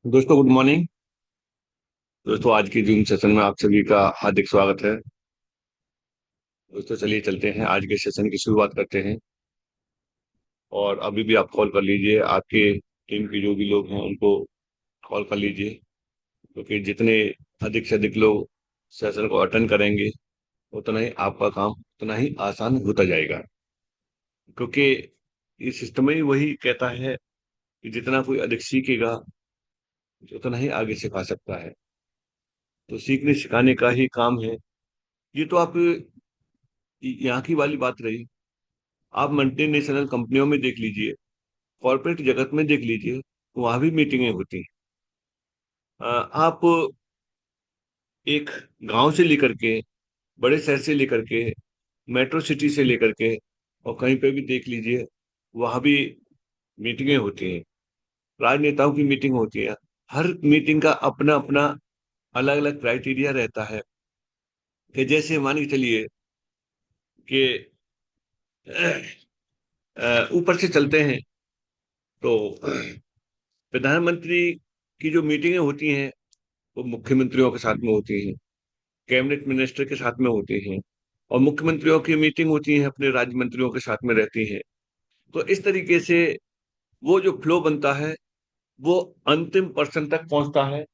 दोस्तों, good morning. दोस्तों, आज की जूम सेशन में आप सभी का हार्दिक स्वागत है। दोस्तों, चलिए चलते हैं, आज के सेशन की शुरुआत करते हैं। और अभी भी आप कॉल कर लीजिए, आपके टीम के जो भी लोग हैं उनको कॉल कर लीजिए, क्योंकि जितने अधिक से अधिक लोग सेशन को अटेंड करेंगे उतना ही आपका काम उतना ही आसान होता जाएगा। क्योंकि इस सिस्टम में ही वही कहता है कि जितना कोई अधिक सीखेगा उतना ही आगे सिखा सकता है। तो सीखने सिखाने का ही काम है। ये तो आप यहाँ की वाली बात रही। आप मल्टीनेशनल कंपनियों में देख लीजिए, कॉर्पोरेट जगत में देख लीजिए, वहां भी मीटिंगें होती हैं। आप एक गांव से लेकर के, बड़े शहर से लेकर के, मेट्रो सिटी से लेकर के, और कहीं पे भी देख लीजिए, वहां भी मीटिंगें होती हैं। राजनेताओं की मीटिंग होती है। हर मीटिंग का अपना अपना अलग अलग क्राइटेरिया रहता है। कि जैसे मान के चलिए कि ऊपर से चलते हैं तो प्रधानमंत्री की जो मीटिंगें होती हैं वो मुख्यमंत्रियों के साथ में होती हैं, कैबिनेट मिनिस्टर के साथ में होती हैं। और मुख्यमंत्रियों की मीटिंग होती है अपने राज्य मंत्रियों के साथ में रहती है। तो इस तरीके से वो जो फ्लो बनता है वो अंतिम पर्सन तक पहुंचता है,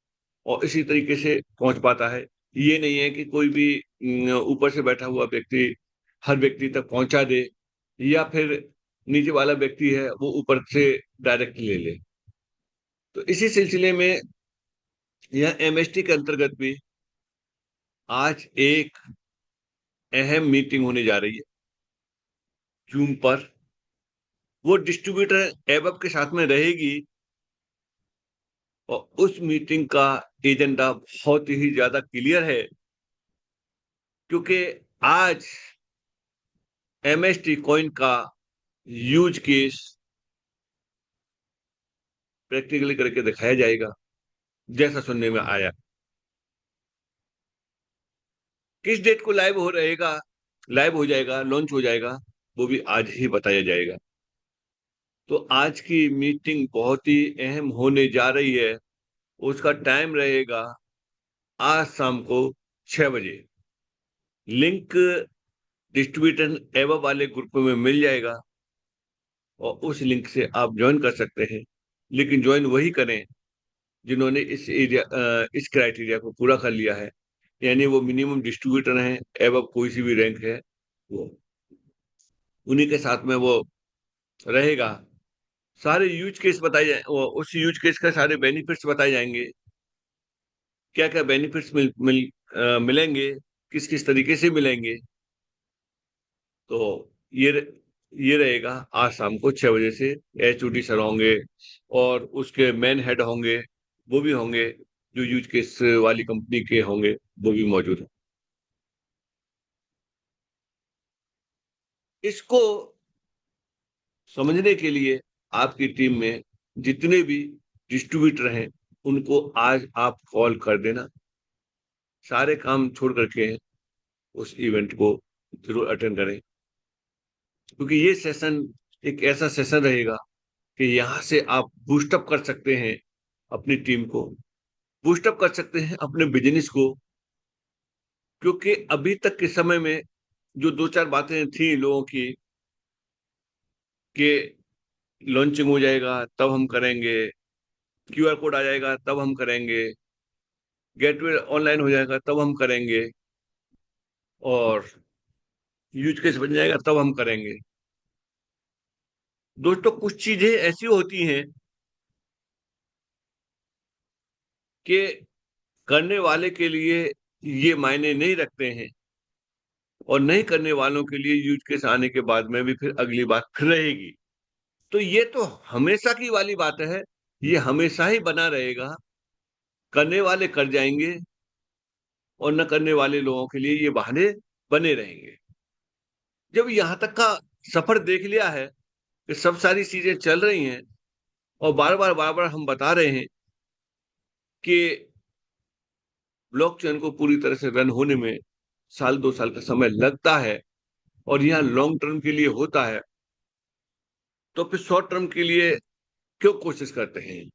और इसी तरीके से पहुंच पाता है। ये नहीं है कि कोई भी ऊपर से बैठा हुआ व्यक्ति हर व्यक्ति तक पहुंचा दे, या फिर नीचे वाला व्यक्ति है वो ऊपर से डायरेक्ट ले ले। तो इसी सिलसिले में यह एमएसटी के अंतर्गत भी आज एक अहम मीटिंग होने जा रही है जूम पर। वो डिस्ट्रीब्यूटर एबब के साथ में रहेगी, और उस मीटिंग का एजेंडा बहुत ही ज्यादा क्लियर है। क्योंकि आज एमएसटी कॉइन का यूज केस प्रैक्टिकली करके दिखाया जाएगा, जैसा सुनने में आया। किस डेट को लाइव हो रहेगा, लाइव हो जाएगा, लॉन्च हो जाएगा, वो भी आज ही बताया जाएगा। तो आज की मीटिंग बहुत ही अहम होने जा रही है। उसका टाइम रहेगा आज शाम को 6 बजे। लिंक डिस्ट्रीब्यूटर एवं वाले ग्रुप में मिल जाएगा, और उस लिंक से आप ज्वाइन कर सकते हैं। लेकिन ज्वाइन वही करें जिन्होंने इस क्राइटेरिया को पूरा कर लिया है। यानी वो मिनिमम डिस्ट्रीब्यूटर हैं एवं कोई सी भी रैंक है, वो उन्हीं के साथ में वो रहेगा। सारे यूज केस बताए जाए, उस यूज केस का सारे बेनिफिट्स बताए जाएंगे। क्या क्या बेनिफिट्स मिलेंगे, किस किस तरीके से मिलेंगे। तो ये ये रहेगा आज शाम को 6 बजे से। एचओडी सर होंगे, और उसके मेन हेड होंगे, वो भी होंगे। जो यूज केस वाली कंपनी के होंगे वो भी मौजूद है। इसको समझने के लिए आपकी टीम में जितने भी डिस्ट्रीब्यूटर हैं उनको आज आप कॉल कर देना। सारे काम छोड़ करके उस इवेंट को जरूर अटेंड करें, क्योंकि ये सेशन एक ऐसा सेशन रहेगा कि यहाँ से आप बूस्टअप कर सकते हैं अपनी टीम को, बूस्टअप कर सकते हैं अपने बिजनेस को। क्योंकि अभी तक के समय में जो दो चार बातें थी लोगों की, कि लॉन्चिंग हो जाएगा तब हम करेंगे, क्यूआर कोड आ जाएगा तब हम करेंगे, गेटवे ऑनलाइन हो जाएगा तब हम करेंगे, और यूज केस बन जाएगा तब हम करेंगे। दोस्तों, कुछ चीजें ऐसी होती हैं कि करने वाले के लिए ये मायने नहीं रखते हैं, और नहीं करने वालों के लिए यूज केस आने के बाद में भी फिर अगली बात फिर रहेगी। तो ये तो हमेशा की वाली बात है, ये हमेशा ही बना रहेगा। करने वाले कर जाएंगे, और न करने वाले लोगों के लिए ये बहाने बने रहेंगे। जब यहां तक का सफर देख लिया है कि सब सारी चीजें चल रही हैं, और बार बार हम बता रहे हैं कि ब्लॉकचेन को पूरी तरह से रन होने में साल 2 साल का समय लगता है, और यह लॉन्ग टर्म के लिए होता है। तो फिर शॉर्ट टर्म के लिए क्यों कोशिश करते हैं।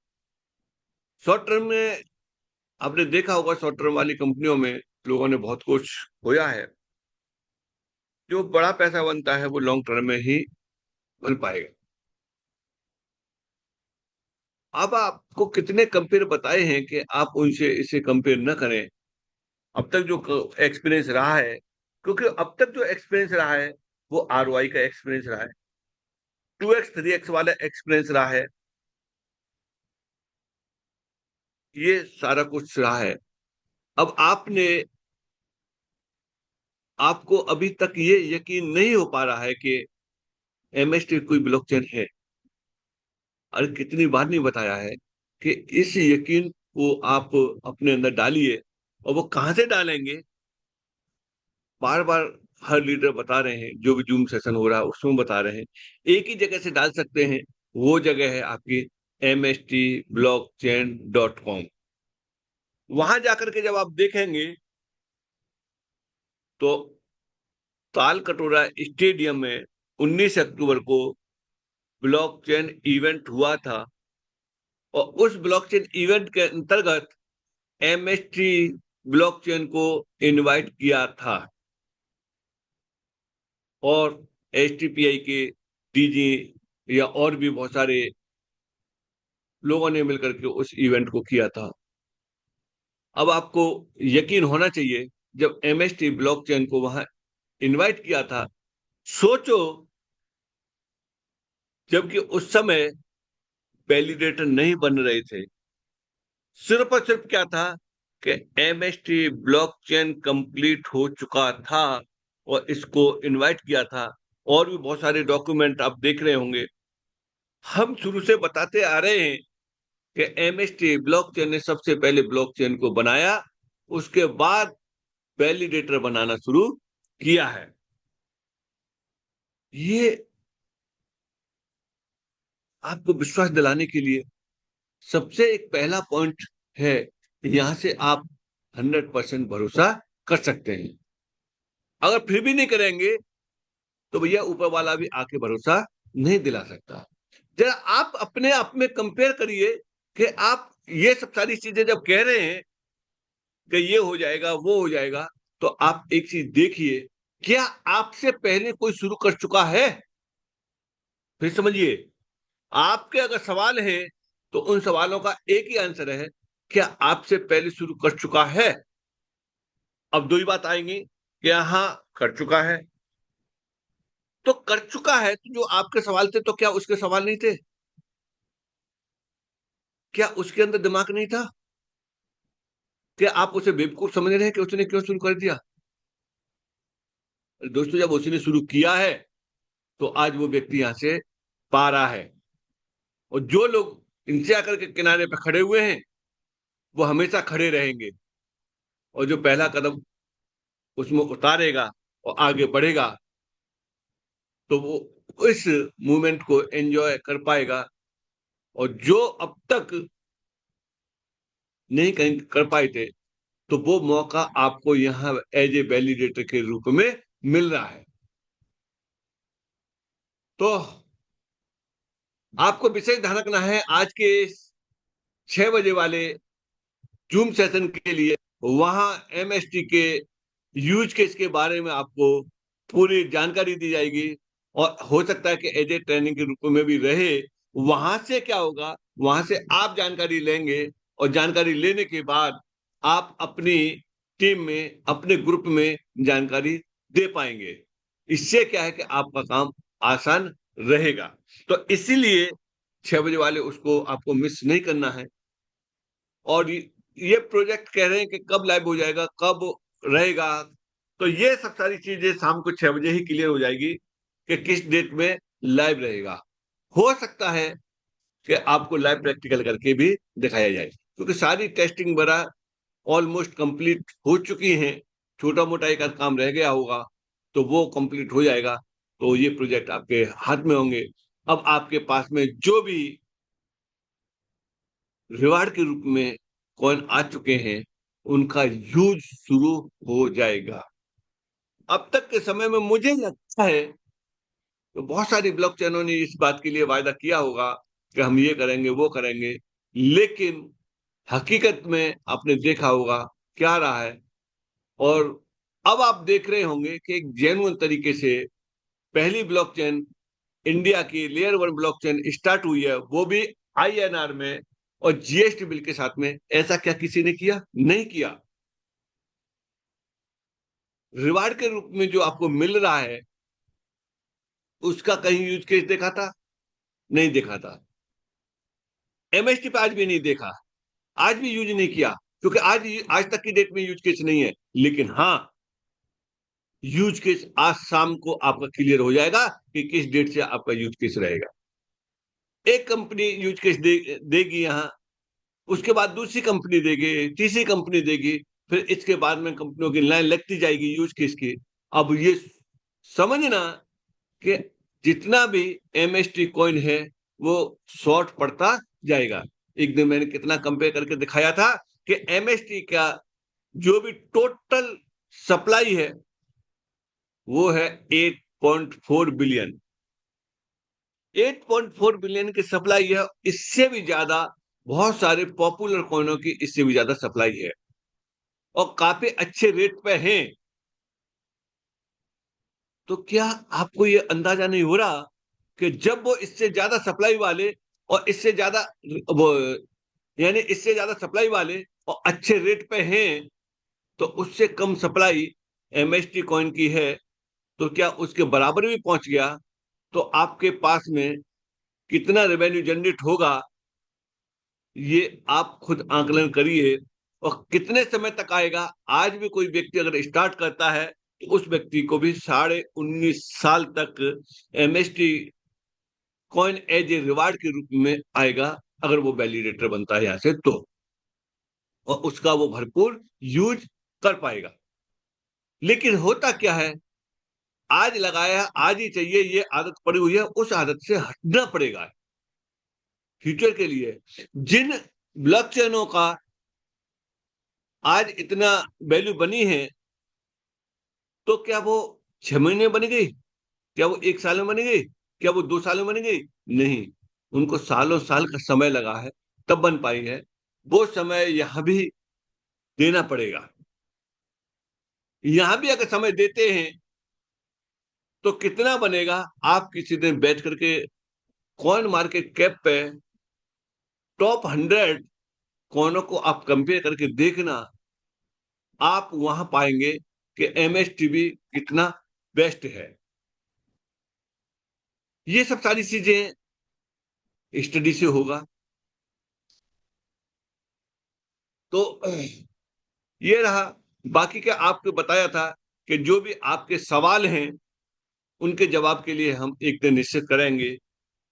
शॉर्ट टर्म में आपने देखा होगा, शॉर्ट टर्म वाली कंपनियों में लोगों ने बहुत कुछ खोया है। जो बड़ा पैसा बनता है वो लॉन्ग टर्म में ही बन पाएगा। अब आपको कितने कंपेयर बताए हैं कि आप उनसे इसे कंपेयर न करें। अब तक जो एक्सपीरियंस रहा है, क्योंकि अब तक जो एक्सपीरियंस रहा है वो आरओआई का एक्सपीरियंस रहा है, 2x 3x वाला एक्सपीरियंस रहा है, ये सारा कुछ रहा है। अब आपको अभी तक ये यकीन नहीं हो पा रहा है कि एमएसटी कोई ब्लॉकचेन है। अरे कितनी बार नहीं बताया है कि इस यकीन को आप अपने अंदर डालिए। और वो कहां से डालेंगे, बार बार हर लीडर बता रहे हैं, जो भी जूम सेशन हो रहा है उसमें बता रहे हैं, एक ही जगह से डाल सकते हैं। वो जगह है आपकी mstblockchain.com। वहां जाकर के जब आप देखेंगे तो ताल कटोरा स्टेडियम में 19 अक्टूबर को ब्लॉकचेन इवेंट हुआ था। और उस ब्लॉकचेन इवेंट के अंतर्गत एमएसटी ब्लॉकचेन को इनवाइट किया था, और एचटीपीआई के डीजी या और भी बहुत सारे लोगों ने मिलकर के उस इवेंट को किया था। अब आपको यकीन होना चाहिए, जब एमएसटी ब्लॉकचेन को वहां इनवाइट किया था, सोचो, जबकि उस समय वैलिडेटर नहीं बन रहे थे। सिर्फ और सिर्फ क्या था कि एमएसटी ब्लॉकचेन कंप्लीट हो चुका था और इसको इनवाइट किया था। और भी बहुत सारे डॉक्यूमेंट आप देख रहे होंगे। हम शुरू से बताते आ रहे हैं कि एमएसटी ब्लॉकचेन ने सबसे पहले ब्लॉकचेन को बनाया, उसके बाद वैलिडेटर बनाना शुरू किया है। ये आपको विश्वास दिलाने के लिए सबसे एक पहला पॉइंट है। यहां से आप 100% भरोसा कर सकते हैं। अगर फिर भी नहीं करेंगे तो भैया ऊपर वाला भी आके भरोसा नहीं दिला सकता। जरा आप अपने आप में कंपेयर करिए कि आप ये सब सारी चीजें जब कह रहे हैं कि ये हो जाएगा वो हो जाएगा, तो आप एक चीज देखिए, क्या आपसे पहले कोई शुरू कर चुका है? फिर समझिए, आपके अगर सवाल है तो उन सवालों का एक ही आंसर है, क्या आपसे पहले शुरू कर चुका है? अब दो ही बात आएंगी, क्या हाँ कर चुका है। तो कर चुका है तो जो आपके सवाल थे, तो क्या उसके सवाल नहीं थे? क्या उसके अंदर दिमाग नहीं था? क्या आप उसे बेवकूफ समझ रहे हैं कि उसने क्यों शुरू कर दिया? दोस्तों, जब उसने शुरू किया है तो आज वो व्यक्ति यहां से पा रहा है। और जो लोग इनसे आकर के किनारे पे खड़े हुए हैं वो हमेशा खड़े रहेंगे। और जो पहला कदम उसमें उतारेगा और आगे बढ़ेगा, तो वो इस मूवमेंट को एंजॉय कर पाएगा। और जो अब तक नहीं कर पाए थे, तो वो मौका आपको यहाँ एज ए वैलिडेटर के रूप में मिल रहा है। तो आपको विशेष ध्यान रखना है, आज के 6 बजे वाले जूम सेशन के लिए वहां एमएसटी के यूज केस के बारे में आपको पूरी जानकारी दी जाएगी। और हो सकता है कि एज ए ट्रेनिंग के रूप में भी रहे। वहां से क्या होगा, वहां से आप जानकारी लेंगे, और जानकारी लेने के बाद आप अपनी टीम में, अपने ग्रुप में जानकारी दे पाएंगे। इससे क्या है कि आपका काम आसान रहेगा। तो इसीलिए 6 बजे वाले उसको आपको मिस नहीं करना है। और ये प्रोजेक्ट कह रहे हैं कि कब लाइव हो जाएगा, कब रहेगा, तो ये सब सारी चीजें शाम को 6 बजे ही क्लियर हो जाएगी कि किस डेट में लाइव रहेगा। हो सकता है कि आपको लाइव प्रैक्टिकल करके भी दिखाया जाए, क्योंकि सारी टेस्टिंग वगैरह ऑलमोस्ट कंप्लीट हो चुकी हैं। छोटा मोटा एक आध काम रह गया होगा, तो वो कंप्लीट हो जाएगा। तो ये प्रोजेक्ट आपके हाथ में होंगे। अब आपके पास में जो भी रिवार्ड के रूप में कॉइन आ चुके हैं, उनका यूज शुरू हो जाएगा। अब तक के समय में मुझे लगता है तो बहुत सारी ब्लॉकचेनों ने इस बात के लिए वायदा किया होगा कि हम ये करेंगे वो करेंगे, लेकिन हकीकत में आपने देखा होगा क्या रहा है। और अब आप देख रहे होंगे कि एक जेन्युइन तरीके से पहली ब्लॉकचेन इंडिया की लेयर वन ब्लॉकचेन स्टार्ट हुई है, वो भी आईएनआर में और जीएसटी बिल के साथ में। ऐसा क्या किसी ने किया? नहीं किया। रिवार्ड के रूप में जो आपको मिल रहा है, उसका कहीं यूज केस देखा था? नहीं देखा था। एमएसटी पे आज भी नहीं देखा, आज भी यूज नहीं किया, क्योंकि आज तक की डेट में यूज केस नहीं है। लेकिन हाँ, यूज केस आज शाम को आपका क्लियर हो जाएगा कि किस डेट से आपका यूज केस रहेगा। एक कंपनी यूज केस देगी यहाँ, उसके बाद दूसरी कंपनी देगी, तीसरी कंपनी देगी, फिर इसके बाद में कंपनियों की लाइन लगती जाएगी यूज केस की। अब ये समझना कि जितना भी एमएसटी कॉइन है वो शॉर्ट पड़ता जाएगा। एक दिन मैंने कितना कंपेयर करके दिखाया था कि एमएसटी का जो भी टोटल सप्लाई है वो है 8.4 बिलियन। 8.4 बिलियन की सप्लाई है। इससे भी ज्यादा बहुत सारे पॉपुलर कॉइनों की इससे भी ज्यादा सप्लाई है और काफी अच्छे रेट पे हैं। तो क्या आपको ये अंदाजा नहीं हो रहा कि जब वो इससे ज्यादा सप्लाई वाले और इससे ज्यादा वो यानी इससे ज्यादा सप्लाई वाले और अच्छे रेट पे हैं, तो उससे कम सप्लाई एमएसटी कॉइन की है, तो क्या उसके बराबर भी पहुंच गया तो आपके पास में कितना रेवेन्यू जनरेट होगा, ये आप खुद आकलन करिए। और कितने समय तक आएगा? आज भी कोई व्यक्ति अगर स्टार्ट करता है तो उस व्यक्ति को भी 19.5 साल तक MST coin as a reward के रूप में आएगा, अगर वो वैलिडेटर बनता है यहां से तो, और उसका वो भरपूर यूज कर पाएगा। लेकिन होता क्या है, आज लगाया आज ही चाहिए, ये आदत पड़ी हुई है, उस आदत से हटना पड़ेगा फ्यूचर के लिए। जिन ब्लॉकचेनों का आज इतना वैल्यू बनी है, तो क्या वो 6 महीने बन गई? क्या वो 1 साल में बन गई? क्या वो 2 साल में बन गई? नहीं, उनको सालों साल का समय लगा है, तब बन पाई है। वो समय यहां भी देना पड़ेगा। यहां भी अगर समय देते हैं तो कितना बनेगा? आप किसी दिन बैठ करके कॉइन मार्केट कैप पे टॉप 100 कॉइनों को आप कंपेयर करके देखना, आप वहां पाएंगे कि एमएसटीबी कितना बेस्ट है। ये सब सारी चीजें स्टडी से होगा। तो ये रहा। बाकी का आपको बताया था कि जो भी आपके सवाल हैं उनके जवाब के लिए हम एक दिन निश्चित करेंगे।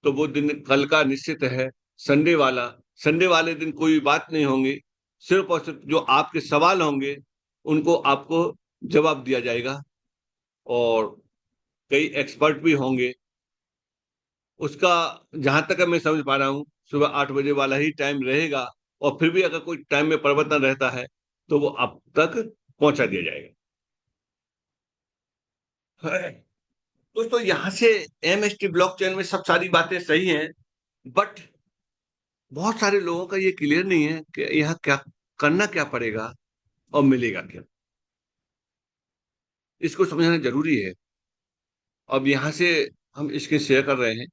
तो वो दिन कल का निश्चित है, संडे वाला। संडे वाले दिन कोई बात नहीं होंगी, सिर्फ और सिर्फ जो आपके सवाल होंगे उनको आपको जवाब दिया जाएगा। और कई एक्सपर्ट भी होंगे उसका। जहां तक मैं समझ पा रहा हूँ, सुबह 8 बजे वाला ही टाइम रहेगा। और फिर भी अगर कोई टाइम में परिवर्तन रहता है तो वो आप तक पहुंचा दिया जाएगा। दोस्तों, यहाँ से एमएसटी ब्लॉकचेन में सब सारी बातें सही हैं, बट बहुत सारे लोगों का ये क्लियर नहीं है कि यहाँ क्या करना क्या पड़ेगा और मिलेगा क्या। इसको समझना जरूरी है। अब यहाँ से हम इसके शेयर कर रहे हैं।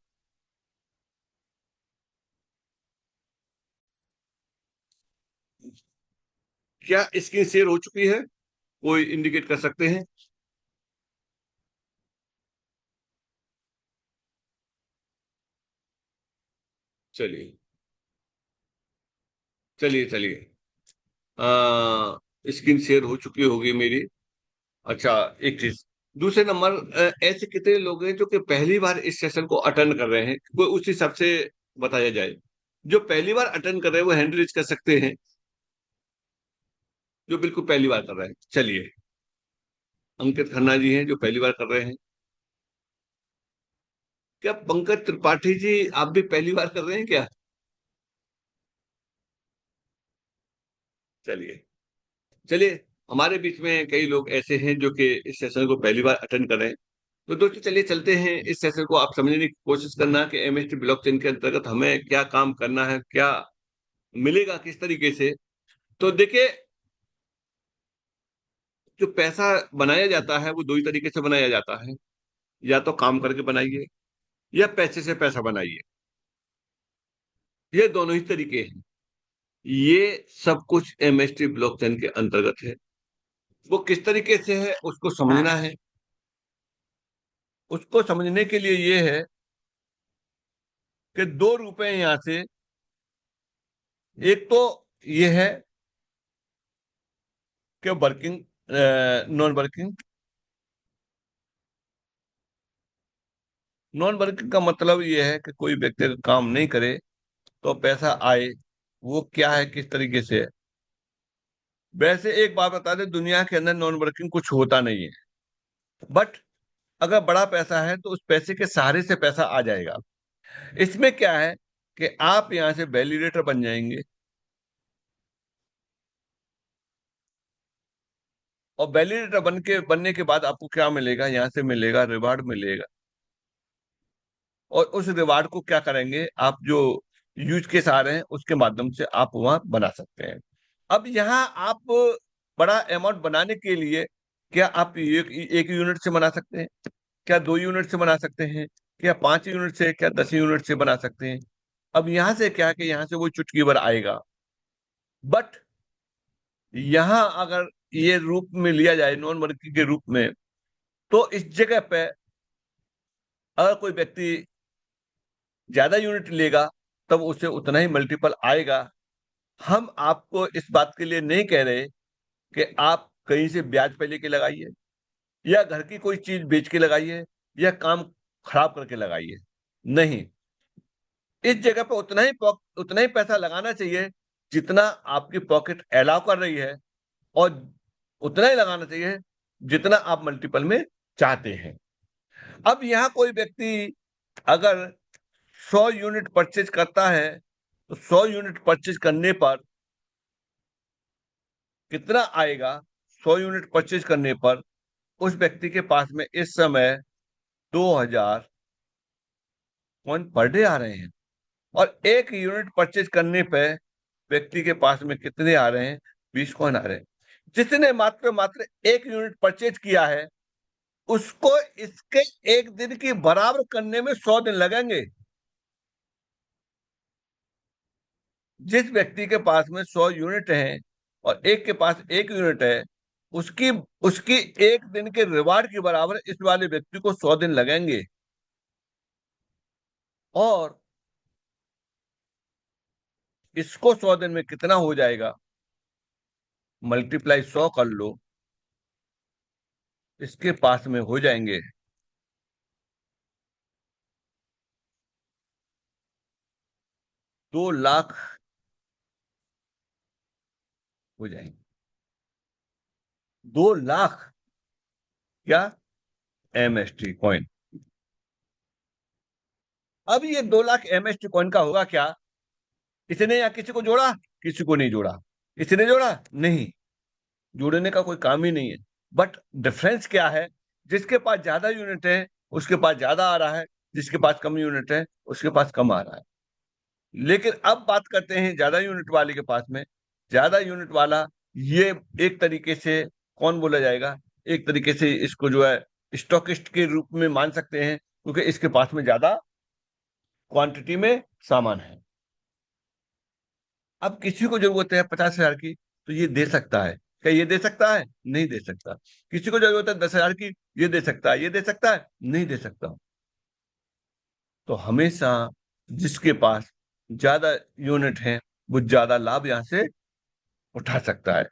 क्या स्क्रीन शेयर हो चुकी है? कोई इंडिकेट कर सकते हैं? चलिए, चलिए, चलिए। स्क्रीन शेयर हो चुकी होगी मेरी। अच्छा, एक चीज। दूसरे नंबर, ऐसे कितने लोग हैं जो कि पहली बार इस सेशन को अटेंड कर रहे हैं? कोई उस हिसाब से बताया जाए। जो पहली बार अटेंड कर रहे हैं वो हैंड रेज कर सकते हैं, जो बिल्कुल पहली बार कर रहे हैं। चलिए, अंकित खन्ना जी हैं जो पहली बार कर रहे हैं। क्या पंकज त्रिपाठी जी आप भी पहली बार कर रहे हैं क्या? चलिए, चलिए। हमारे बीच में कई लोग ऐसे हैं जो कि इस सेशन को पहली बार अटेंड कर रहे हैं। तो दोस्तों, चलिए चलते हैं इस सेशन को आप समझने की कोशिश करना कि एमएसटी ब्लॉकचेन के अंतर्गत हमें क्या काम करना है, क्या मिलेगा किस तरीके से? तो देखिए, जो पैसा बनाया जाता है वो दो ही तरीके से बनाया जाता है। या तो काम करके बनाइए, या पैसे से पैसा बनाइए। ये दोनों ही तरीके हैं। ये सब कुछ एमएसटी ब्लॉकचेन के अंतर्गत है। वो किस तरीके से है उसको समझना है। उसको समझने के लिए ये है कि 2 रुपए यहां से, एक तो ये है कि working, non working. Non working का मतलब ये है कि कोई व्यक्ति अगर काम नहीं करे तो पैसा आए। वो क्या है, किस तरीके से है? वैसे एक बात बता दें, दुनिया के अंदर नॉन वर्किंग कुछ होता नहीं है। बट अगर बड़ा पैसा है तो उस पैसे के सहारे से पैसा आ जाएगा। इसमें क्या है कि आप यहां से वैलिडेटर बन जाएंगे, और वैलिडेटर बनने के बाद आपको क्या मिलेगा? यहाँ से मिलेगा रिवार्ड मिलेगा। और उस रिवार्ड को क्या करेंगे आप? जो यूज केस आ रहे हैं उसके माध्यम से आप वहां बना सकते हैं। अब यहाँ आप बड़ा अमाउंट बनाने के लिए, क्या आप एक यूनिट से बना सकते हैं? क्या 2 यूनिट से बना सकते हैं? क्या 5 यूनिट से? क्या 10 यूनिट से बना सकते हैं? अब यहां से क्या है कि यहाँ से वो चुटकी भर आएगा। बट यहाँ अगर ये रूप में लिया जाए, नॉन वर्किंग के रूप में, तो इस जगह पे अगर कोई व्यक्ति ज्यादा यूनिट लेगा तब उसे उतना ही मल्टीपल आएगा। हम आपको इस बात के लिए नहीं कह रहे कि आप कहीं से ब्याज पे लेके लगाइए, या घर की कोई चीज बेच के लगाइए, या काम खराब करके लगाइए। नहीं, इस जगह पे उतना ही पैसा लगाना चाहिए जितना आपकी पॉकेट अलाउ कर रही है, और उतना ही लगाना चाहिए जितना आप मल्टीपल में चाहते हैं। अब यहाँ कोई व्यक्ति अगर 100 यूनिट परचेज करता है, तो 100 यूनिट परचेज करने पर कितना आएगा? 100 यूनिट परचेज करने पर उस व्यक्ति के पास में इस समय 2000 कॉइन पर डे आ रहे हैं। और 1 यूनिट परचेज करने पे व्यक्ति के पास में कितने आ रहे हैं? 20 कॉइन आ रहे हैं। जिसने मात्र मात्र 1 यूनिट परचेज किया है, उसको इसके एक दिन की बराबर करने में 100 दिन लगेंगे। जिस व्यक्ति के पास में 100 यूनिट है और एक के पास 1 यूनिट है, उसकी उसकी एक दिन के रिवार्ड के बराबर इस वाले व्यक्ति को 100 दिन लगेंगे। और इसको 100 दिन में कितना हो जाएगा? मल्टीप्लाई 100 कर लो, इसके पास में हो जाएंगे 2 लाख हो जाएंगे। 2 लाख क्या? MST coin. अब ये 2 लाख एमएसटी कॉइन का होगा क्या? इसने या किसी को जोड़ा? किसी को नहीं जोड़ा। इसने जोड़ा? नहीं, जोड़ने का कोई काम ही नहीं है। बट डिफरेंस क्या है? जिसके पास ज्यादा यूनिट है उसके पास ज्यादा आ रहा है, जिसके पास कम यूनिट है उसके पास कम आ रहा है। लेकिन अब बात करते हैं ज्यादा यूनिट वाले के पास में। ज्यादा यूनिट वाला, ये एक तरीके से कौन बोला जाएगा? एक तरीके से इसको जो है स्टॉकिस्ट के रूप में मान सकते हैं, क्योंकि इसके पास में ज्यादा क्वांटिटी में सामान है। अब किसी को जरूरत है 50,000 की, तो ये दे सकता है। क्या ये दे सकता है? नहीं दे सकता। किसी को जरूरत है 10,000 की, ये दे सकता है। ये दे सकता है? नहीं दे सकता। तो हमेशा जिसके पास ज्यादा यूनिट है वो ज्यादा लाभ यहां से उठा सकता है।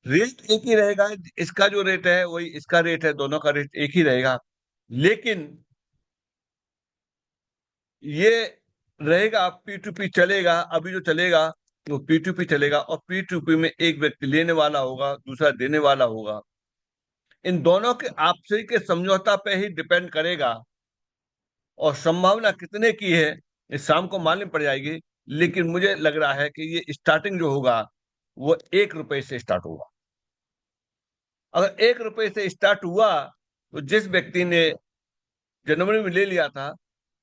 रेट एक ही रहेगा। इसका जो रेट है वही इसका रेट है, दोनों का रेट एक ही रहेगा। लेकिन ये रहेगा, पी टू पी चलेगा। अभी जो चलेगा वो पी टू पी चलेगा, और पी टू पी में एक व्यक्ति लेने वाला होगा, दूसरा देने वाला होगा। इन दोनों के आपसी के समझौता पे ही डिपेंड करेगा। और संभावना कितने की है इस शाम को मालूम पड़ जाएगी। लेकिन मुझे लग रहा है कि ये स्टार्टिंग जो होगा वो 1 रुपए से स्टार्ट होगा। अगर 1 रुपए से स्टार्ट हुआ तो जिस व्यक्ति ने जनवरी में ले लिया था,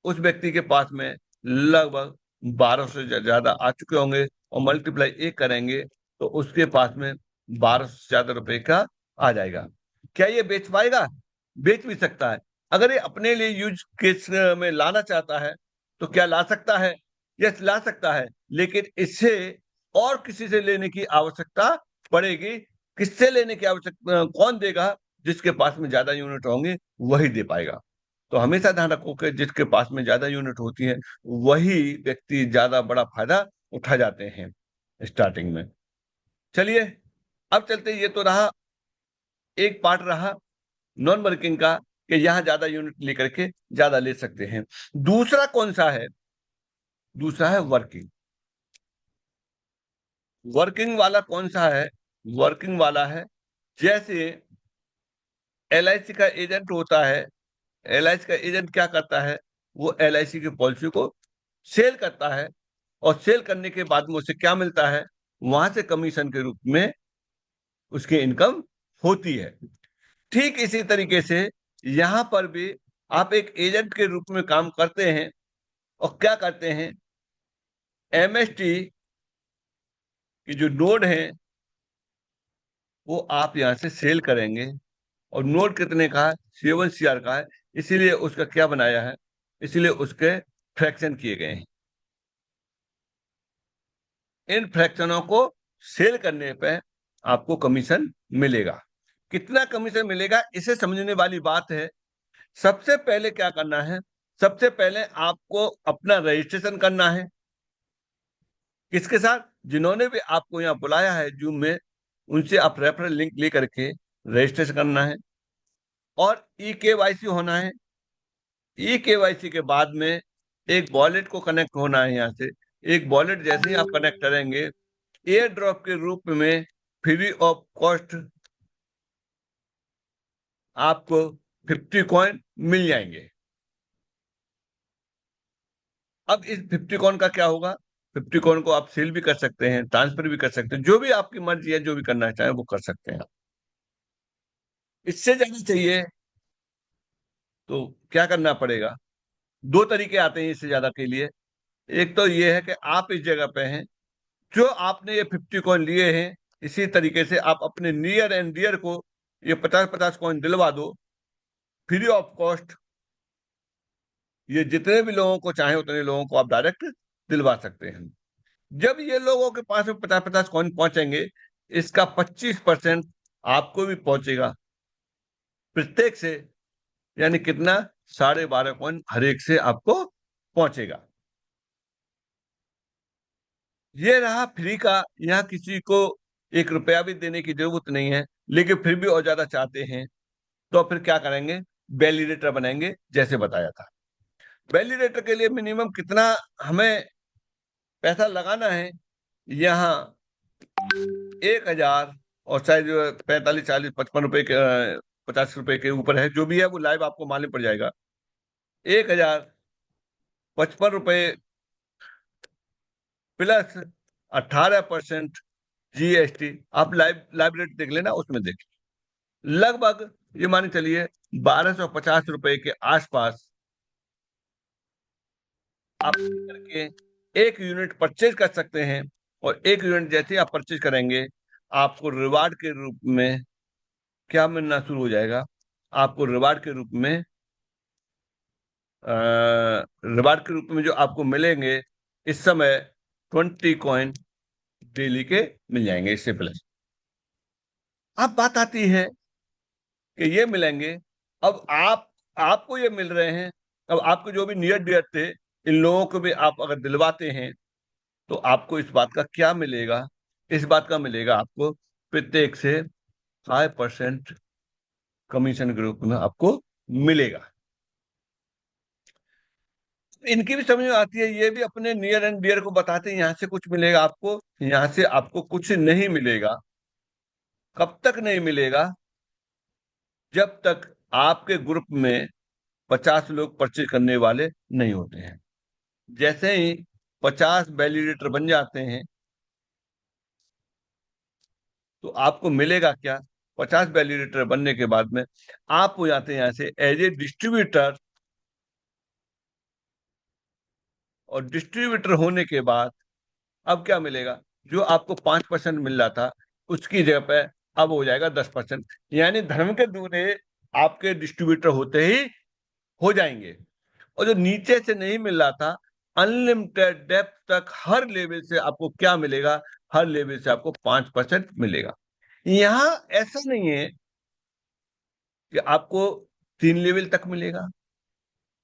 उस व्यक्ति के पास में लगभग 12 से ज्यादा आ चुके होंगे और मल्टीप्लाई 1 करेंगे तो उसके पास में 12 से ज्यादा रुपए का आ जाएगा। क्या ये बेच पाएगा? बेच भी सकता है। अगर ये अपने लिए यूज केस में लाना चाहता है तो क्या ला सकता है? यस, ला सकता है, लेकिन इससे और किसी से लेने की आवश्यकता पड़ेगी। किससे लेने की आवश्यकता, कौन देगा? जिसके पास में ज्यादा यूनिट होंगे वही दे पाएगा। तो हमेशा ध्यान रखो कि जिसके पास में ज्यादा यूनिट होती है वही व्यक्ति ज्यादा बड़ा फायदा उठा जाते हैं स्टार्टिंग में। चलिए, अब चलते, ये तो रहा, एक पार्ट रहा नॉन वर्किंग का, कि यहां ज्यादा यूनिट लेकर के ज्यादा ले सकते हैं। दूसरा कौन सा है? दूसरा है वर्किंग। वर्किंग वाला कौन सा है? वर्किंग वाला है, जैसे एलआईसी का एजेंट होता है। एलआईसी का एजेंट क्या करता है? वो एलआईसी की पॉलिसी को सेल करता है, और सेल करने के बाद में उसे क्या मिलता है? वहां से कमीशन के रूप में उसकी इनकम होती है। ठीक इसी तरीके से यहां पर भी आप एक एजेंट के रूप में काम करते हैं, और क्या करते हैं? एमएसटी की जो नोड है वो आप यहां से सेल करेंगे, और नोड कितने का है? 7 CR का है, इसीलिए उसका क्या बनाया है? इसीलिए उसके फ्रैक्शन किए गए हैं। इन फ्रैक्शनों को सेल करने पे आपको कमीशन मिलेगा। कितना कमीशन मिलेगा, इसे समझने वाली बात है। सबसे पहले क्या करना है? सबसे पहले आपको अपना रजिस्ट्रेशन करना है। किसके साथ? जिन्होंने भी आपको यहाँ बुलाया है जूम में, उनसे आप रेफरल लिंक लेकर के रजिस्ट्रेशन करना है, और ई केवाईसी होना है। ई केवाईसी के बाद में एक वॉलेट को कनेक्ट होना है यहाँ से। एक वॉलेट जैसे ही आप कनेक्ट करेंगे, एयर ड्रॉप के रूप में फ्री ऑफ कॉस्ट आपको 50 कॉइन मिल जाएंगे। अब इस 50 कॉइन का क्या होगा? 50 कॉइन को आप सेल भी कर सकते हैं, ट्रांसफर भी कर सकते हैं, जो भी आपकी मर्जी है, जो भी करना चाहें वो कर सकते हैं। इससे ज्यादा चाहिए तो क्या करना पड़ेगा? दो तरीके आते हैं इससे ज्यादा के लिए। एक तो ये है कि आप इस जगह पे हैं, जो आपने ये 50 कॉइन लिए हैं, इसी तरीके से आप अपने नियर एंड डियर को ये 50-50 कॉइन दिलवा दो, फ्री ऑफ कॉस्ट। ये जितने भी लोगों को चाहे उतने लोगों को आप डायरेक्ट दिलवा सकते हैं। जब ये लोगों के पास में 50-50 कॉइन पहुंचेंगे, इसका 25% आपको भी पहुंचेगा प्रत्येक से। यानी कितना? 12.5 कॉइन हर एक से आपको पहुंचेगा। ये रहा फ्री का। यहाँ किसी को 1 रुपया भी देने की जरूरत नहीं है, लेकिन फिर भी और ज्यादा चाहते हैं तो फिर क्या करेंगे? वैलिडेटर बनाएंगे, जैसे बताया था। वैलिडेटर के लिए मिनिमम कितना हमें पैसा लगाना है? यहाँ 1,000, और शायद 45, 40, 55 रुपए के, 50 रुपए के ऊपर है, जो भी है वो लाइव आपको मालूम पड़ जाएगा। 1,055 रुपए प्लस 18% जीएसटी। आप लाइव रेट देख लेना, उसमें देख, लगभग ये मान के चलिए 1,250 रुपए के आसपास आप करके एक यूनिट परचेज कर सकते हैं। और एक यूनिट जैसे ही आप परचेज करेंगे, आपको रिवार्ड के रूप में क्या मिलना शुरू हो जाएगा? आपको रिवार्ड के रूप में रिवार्ड के रूप में जो आपको मिलेंगे इस समय 20 कॉइन डेली के मिल जाएंगे इससे प्लस। अब बात आती है कि ये मिलेंगे, अब आपको ये मिल रहे हैं। अब आपको जो भी नियर डियर थे, इन लोगों को भी आप अगर दिलवाते हैं तो आपको इस बात का क्या मिलेगा? इस बात का मिलेगा आपको प्रत्येक से 5% कमीशन के रूप में आपको मिलेगा। इनकी भी समझ में आती है, ये भी अपने नियर एंड डियर को बताते हैं यहाँ से कुछ मिलेगा आपको, यहाँ से आपको कुछ नहीं मिलेगा। कब तक नहीं मिलेगा? जब तक आपके ग्रुप में 50 लोग परचेज करने वाले नहीं होते हैं। जैसे ही 50 वैलिडेटर बन जाते हैं तो आपको मिलेगा क्या? 50 वैलिडेटर बनने के बाद में आप हो जाते हैं यहाँ से एज ए डिस्ट्रीब्यूटर, और डिस्ट्रीब्यूटर होने के बाद अब क्या मिलेगा? जो आपको 5% मिल रहा था उसकी जगह पे अब हो जाएगा 10%। यानी धर्म के दूल्हे आपके डिस्ट्रीब्यूटर होते ही हो जाएंगे। और जो नीचे से नहीं मिल रहा था, अनलिमिटेड डेप्थ तक हर लेवल से आपको क्या मिलेगा? हर लेवल से आपको 5% मिलेगा। यहां ऐसा नहीं है कि आपको 3 लेवल तक मिलेगा,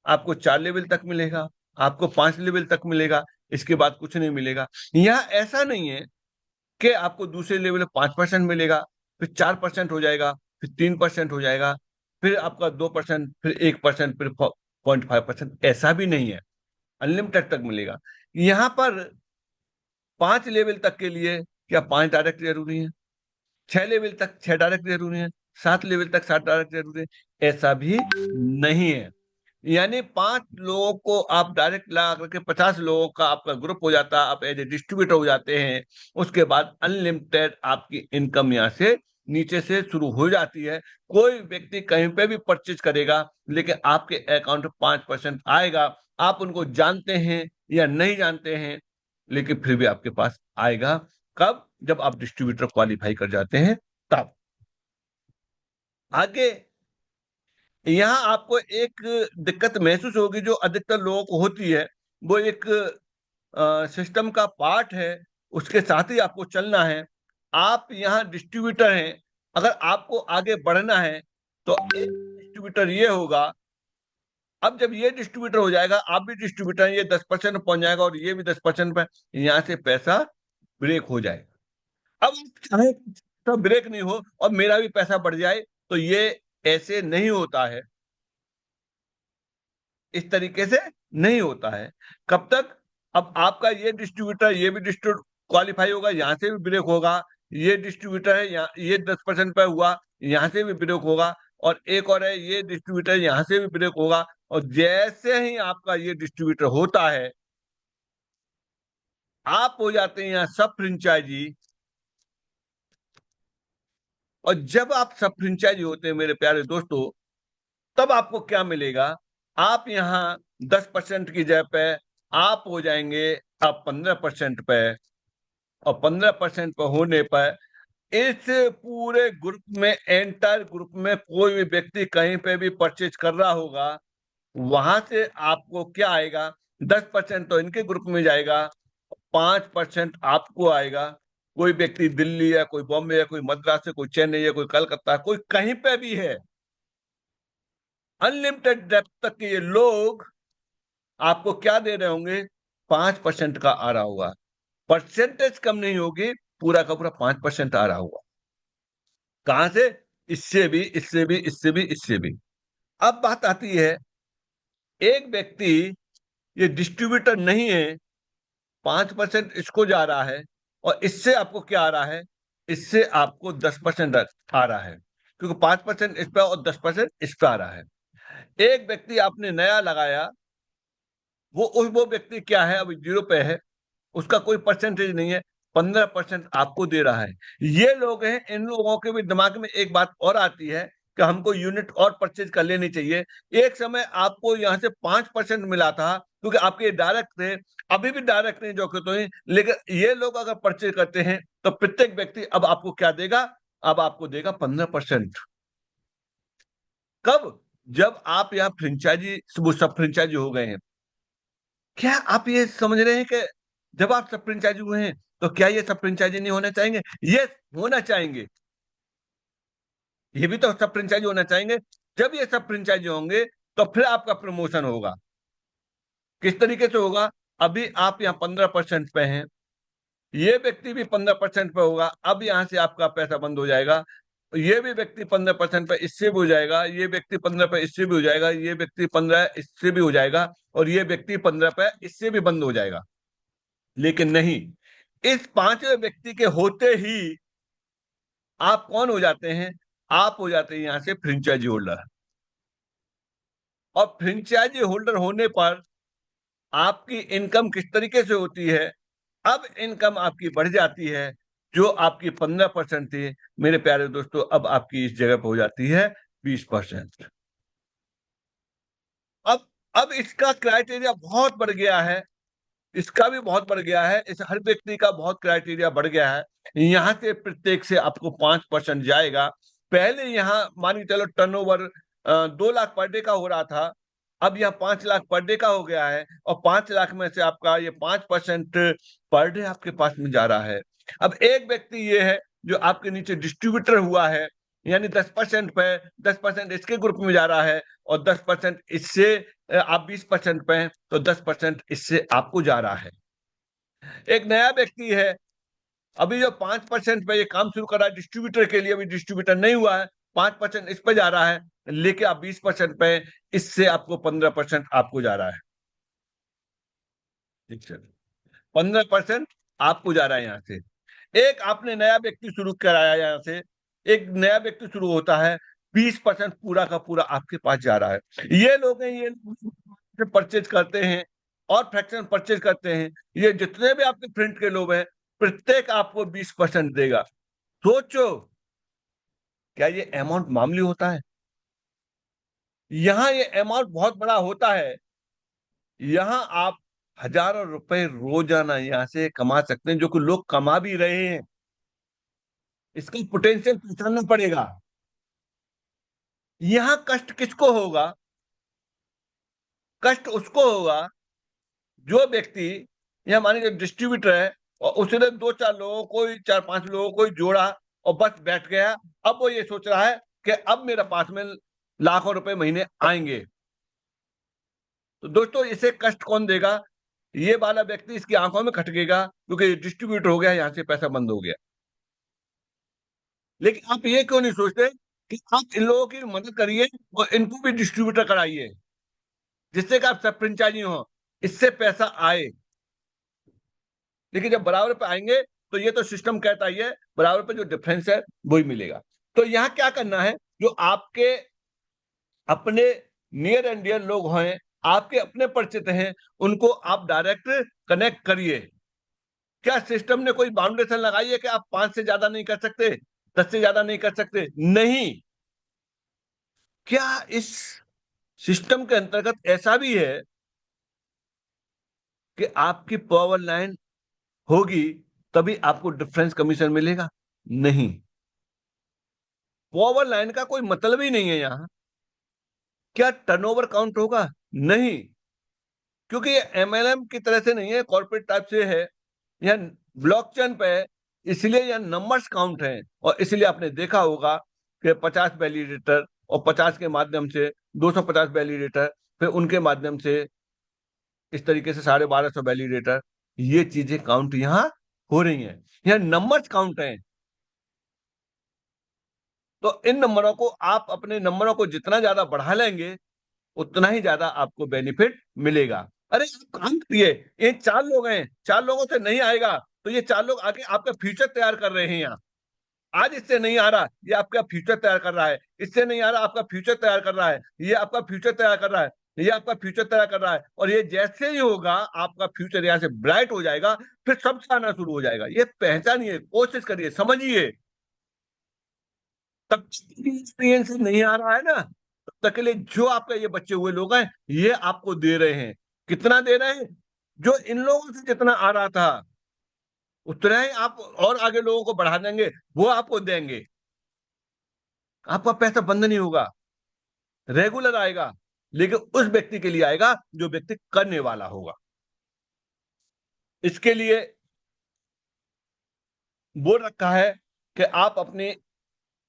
आपको 4 लेवल तक मिलेगा, आपको 5 लेवल तक मिलेगा, इसके बाद कुछ नहीं मिलेगा। यहाँ ऐसा नहीं है कि आपको दूसरे लेवल में 5% मिलेगा, फिर 4% हो जाएगा, फिर 3% हो जाएगा, फिर आपका 2%, फिर 1%, फिर 0.5%। ऐसा भी नहीं है, अनलिमिटेड तक मिलेगा। यहाँ पर 5 लेवल तक के लिए क्या 5 डायरेक्ट जरूरी है? 6 लेवल तक 6 डायरेक्ट जरूरी है? 7 लेवल तक 7 डायरेक्ट जरूरी है? ऐसा भी नहीं है। यानी 5 लोगों को आप डायरेक्ट ला करके 50 लोगों का आपका ग्रुप हो जाता है, आप एज ए डिस्ट्रीब्यूटर हो जाते हैं। उसके बाद अनलिमिटेड आपकी इनकम यहाँ से नीचे से शुरू हो जाती है। कोई व्यक्ति कहीं पे भी परचेज करेगा, लेकिन आपके अकाउंट में 5% आएगा। आप उनको जानते हैं या नहीं जानते हैं, लेकिन फिर भी आपके पास आएगा। कब? जब आप डिस्ट्रीब्यूटर क्वालिफाई कर जाते हैं तब। आगे यहाँ आपको एक दिक्कत महसूस होगी जो अधिकतर लोगों को होती है। वो एक सिस्टम का पार्ट है, उसके साथ ही आपको चलना है। आप यहाँ डिस्ट्रीब्यूटर हैं, अगर आपको आगे बढ़ना है तो एक डिस्ट्रीब्यूटर ये होगा। अब जब ये डिस्ट्रीब्यूटर हो जाएगा, आप भी डिस्ट्रीब्यूटर हैं, ये 10% पहुंच जाएगा और ये भी 10% पे, यहाँ से पैसा ब्रेक हो जाएगा। अब चाहे तो ब्रेक नहीं हो और मेरा भी पैसा बढ़ जाए, तो ये ऐसे नहीं होता है, इस तरीके से नहीं होता है। कब तक? अब आपका ये डिस्ट्रीब्यूटर, ये भी डिस्ट्रीब्यूटर क्वालिफाई होगा, यहां से भी ब्रेक होगा। ये डिस्ट्रीब्यूटर है, यहाँ ये 10% पे हुआ, यहां से भी ब्रेक होगा। और एक और है, ये डिस्ट्रीब्यूटर, यहां से भी ब्रेक होगा। और जैसे ही आपका ये डिस्ट्रीब्यूटर होता है, आप हो जाते हैं यहाँ सब फ्रेंचाइजी। और जब आप सब फ्रेंचाइजी होते हैं मेरे प्यारे दोस्तों, तब आपको क्या मिलेगा? आप यहाँ 10% की जगह पे आप हो जाएंगे अब 15% पे। और 15% पे होने पर इस पूरे ग्रुप में, एंटायर ग्रुप में कोई भी व्यक्ति कहीं पे भी परचेज कर रहा होगा, वहां से आपको क्या आएगा? 10% तो इनके ग्रुप में जाएगा, 5% आपको आएगा। कोई व्यक्ति दिल्ली है, कोई बॉम्बे है, कोई मद्रास है, कोई चेन्नई है, कोई कलकत्ता, कोई कहीं पे भी है, अनलिमिटेड डेप्थ तक के ये लोग आपको क्या दे रहे होंगे? 5% का आ रहा होगा। परसेंटेज कम नहीं होगी, पूरा का पूरा 5% आ रहा होगा। कहां से? इससे भी, इससे भी, इससे भी, इससे भी। अब बात आती है, एक व्यक्ति ये डिस्ट्रीब्यूटर नहीं है, 5% इसको जा रहा है, और इससे आपको क्या आ रहा है? इससे आपको 10% आ रहा है, क्योंकि 5% इस पे और 10% इस पे आ रहा है। एक व्यक्ति आपने नया लगाया, वो व्यक्ति क्या है? अभी 0 पे है, उसका कोई परसेंटेज नहीं है, 15% आपको दे रहा है। ये लोग हैं, इन लोगों के भी दिमाग में एक बात और आती है कि हमको यूनिट और परचेज कर लेनी चाहिए। एक समय आपको यहाँ से 5% मिला था, क्योंकि आपके डायरेक्ट थे, अभी भी डायरेक्ट नहीं जो कि तो ही, लेकिन ये लोग अगर परचेज करते हैं तो प्रत्येक व्यक्ति अब आपको क्या देगा? अब आपको देगा 15%। कब? जब आप यहाँ फ्रेंचाइजी, सब फ्रेंचाइजी हो गए हैं। क्या आप ये समझ रहे हैं कि जब आप सब फ्रेंचाइजी हुए हैं तो क्या ये सब फ्रेंचाइजी नहीं होना चाहेंगे? ये होना चाहेंगे, ये भी तो सब फ्रेंचाइजी होना चाहेंगे। जब ये सब फ्रेंचाइजी होंगे तो फिर आपका प्रमोशन होगा। किस तरीके से होगा? अभी आप यहाँ 15% पे हैं, ये व्यक्ति भी 15% पे होगा, अब यहाँ से आपका पैसा बंद हो जाएगा। ये भी व्यक्ति 15% पे इससे भी हो जाएगा, ये व्यक्ति 15 पे इससे भी हो जाएगा, ये व्यक्ति 15 इससे भी हो जाएगा, और ये व्यक्ति 15 पे इससे भी बंद हो जाएगा। लेकिन नहीं, इस 5वें व्यक्ति के होते ही आप कौन हो जाते हैं? आप हो जाते हैं यहां से फ्रेंचाइजी होल्डर। और फ्रेंचाइजी होल्डर होने पर आपकी इनकम किस तरीके से होती है? अब इनकम आपकी बढ़ जाती है। जो आपकी 15% थी मेरे प्यारे दोस्तों, अब आपकी इस जगह पर हो जाती है 20%। अब अब इसका क्राइटेरिया बहुत बढ़ गया है। इसका भी बहुत बढ़ गया है, इस हर व्यक्ति का बहुत क्राइटेरिया बढ़ गया है। यहाँ से प्रत्येक से आपको 5% जाएगा। पहले यहाँ मान के चलो टर्नओवर 2 लाख पर डे का हो रहा था, अब यह 5 लाख पर डे का हो गया है, और 5 लाख में से आपका ये 5% पर डे आपके पास में जा रहा है। अब एक व्यक्ति ये है जो आपके नीचे डिस्ट्रीब्यूटर हुआ है, यानी 10% पे 10% इसके ग्रुप में जा रहा है, और 10% इससे आप 20% पे हैं तो 10% इससे आपको जा रहा है। एक नया व्यक्ति है, अभी जो 5% पे ये काम शुरू कर रहा है डिस्ट्रीब्यूटर के लिए, अभी डिस्ट्रीब्यूटर नहीं हुआ है, 5% इस पे जा रहा है, लेके आप 20% पे, इससे आपको 15% आपको जा रहा है। ठीक है, 15% आपको जा रहा है यहाँ से। एक आपने नया व्यक्ति शुरू कराया यहाँ से, एक नया व्यक्ति शुरू होता है, 20% पूरा का पूरा आपके पास जा रहा है। ये लोग हैं, ये परचेज करते हैं और फ्रैक्शन परचेज करते हैं। ये जितने भी आपके फ्रेंड के लोग हैं, प्रत्येक आपको 20% देगा। सोचो, क्या ये अमाउंट मामूली होता है? यहाँ ये अमाउंट बहुत बड़ा होता है। यहाँ आप हजारों रुपए रोजाना यहाँ से कमा सकते हैं, जो कि लोग कमा भी रहे हैं। इसका पोटेंशियल पहचानना पड़ेगा। यहाँ कष्ट किसको होगा? कष्ट उसको होगा जो व्यक्ति, यह मानिए डिस्ट्रीब्यूटर है, और उसने 2-4 लोगों को, 4-5 लोगों को जोड़ा और बस बैठ गया। अब वो ये सोच रहा है कि अब मेरे पास में लाखों रुपए महीने आएंगे। तो दोस्तों, इसे कष्ट कौन देगा? ये वाला व्यक्ति, इसकी आंखों में खटकेगा, क्योंकि डिस्ट्रीब्यूट हो गया, यहाँ से पैसा बंद हो गया। लेकिन आप ये क्यों नहीं सोचते कि आप इन लोगों की मदद करिए और इनको भी डिस्ट्रीब्यूटर कराइए, जिससे कि आप सब फ्रेंचाइजी हो, इससे पैसा आए। लेकिन जब बराबर पे आएंगे तो ये तो सिस्टम कहता ही है, बराबर पे जो डिफरेंस है वही मिलेगा। तो यहाँ क्या करना है, जो आपके अपने नियर एंड डियर लोग हैं, आपके अपने परिचित हैं, उनको आप डायरेक्ट कनेक्ट करिए। क्या सिस्टम ने कोई बाउंडेशन लगाई है कि आप 5 से ज्यादा नहीं कर सकते, 10 से ज्यादा नहीं कर सकते? नहीं। क्या इस सिस्टम के अंतर्गत ऐसा भी है कि आपकी पावर लाइन होगी तभी आपको डिफरेंस कमीशन मिलेगा? नहीं। पावर लाइन का कोई मतलब ही नहीं है यहां। क्या टर्नओवर काउंट होगा? नहीं, क्योंकि ये एमएलएम की तरह से नहीं है, कॉर्पोरेट टाइप से है, यह ब्लॉकचेन पे है, इसलिए यह नंबर्स काउंट हैं। और इसलिए आपने देखा होगा कि 50 वैलिडेटर, और 50 के माध्यम से 250 वैलिडेटर, फिर उनके माध्यम से इस तरीके से 1250 वैलिडेटर, ये चीजें काउंट यहाँ हो रही हैं। यह नंबर्स काउंट हैं। तो इन नंबरों को, आप अपने नंबरों को जितना ज्यादा बढ़ा लेंगे, उतना ही ज्यादा आपको बेनिफिट मिलेगा। अरे आप काम करिए, ये 4 लोग हैं, 4 लोगों से नहीं आएगा तो ये 4 लोग आके आपका फ्यूचर तैयार कर रहे हैं यहाँ। आज इससे नहीं आ रहा, ये आपका फ्यूचर तैयार कर रहा है। इससे नहीं आ रहा, आपका फ्यूचर तैयार कर रहा है। ये आपका फ्यूचर तैयार कर रहा है। ये आपका फ्यूचर तैयार कर रहा है। और ये जैसे ही होगा, आपका फ्यूचर यहाँ से ब्राइट हो जाएगा, फिर सबसे आना शुरू हो जाएगा। ये पहचानिए, कोशिश करिए, समझिए। तब एक्सपीरियंस नहीं आ रहा है ना, तब तक के लिए जो आपका ये बच्चे हुए लोग हैं, ये आपको दे रहे हैं। कितना दे रहे हैं? जो इन लोगों से जितना आ रहा था, उतना ही आप और आगे लोगों को बढ़ा देंगे, वो आपको देंगे। आपका पैसा बंद नहीं होगा, रेगुलर आएगा। लेकिन उस व्यक्ति के लिए आएगा जो व्यक्ति करने वाला होगा। इसके लिए बोल रखा है कि आप अपनी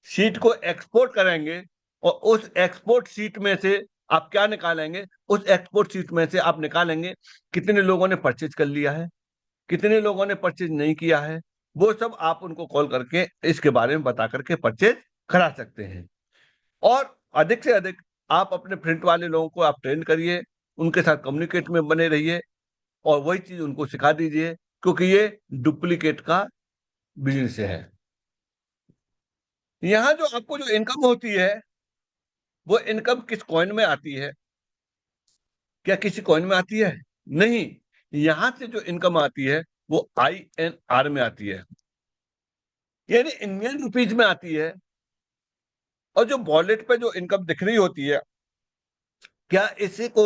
शीट को एक्सपोर्ट करेंगे, और उस एक्सपोर्ट शीट में से आप क्या निकालेंगे? उस एक्सपोर्ट शीट में से आप निकालेंगे कितने लोगों ने परचेज कर लिया है, कितने लोगों ने परचेज नहीं किया है। वो सब आप उनको कॉल करके इसके बारे में बता करके परचेज करा सकते हैं। और अधिक से अधिक आप अपने फ्रेंड वाले लोगों को आप ट्रेन करिए, उनके साथ कम्युनिकेट में बने रहिए, और वही चीज उनको सिखा दीजिए, क्योंकि ये डुप्लीकेट का बिजनेस है। यहाँ जो आपको जो इनकम होती है, वो इनकम किस कॉइन में आती है? क्या किसी कॉइन में आती है? नहीं। यहां से जो इनकम आती है वो INR में आती है, यानी इंडियन रुपीज में आती है। और जो वॉलेट पे जो इनकम दिख रही होती है, क्या इसी को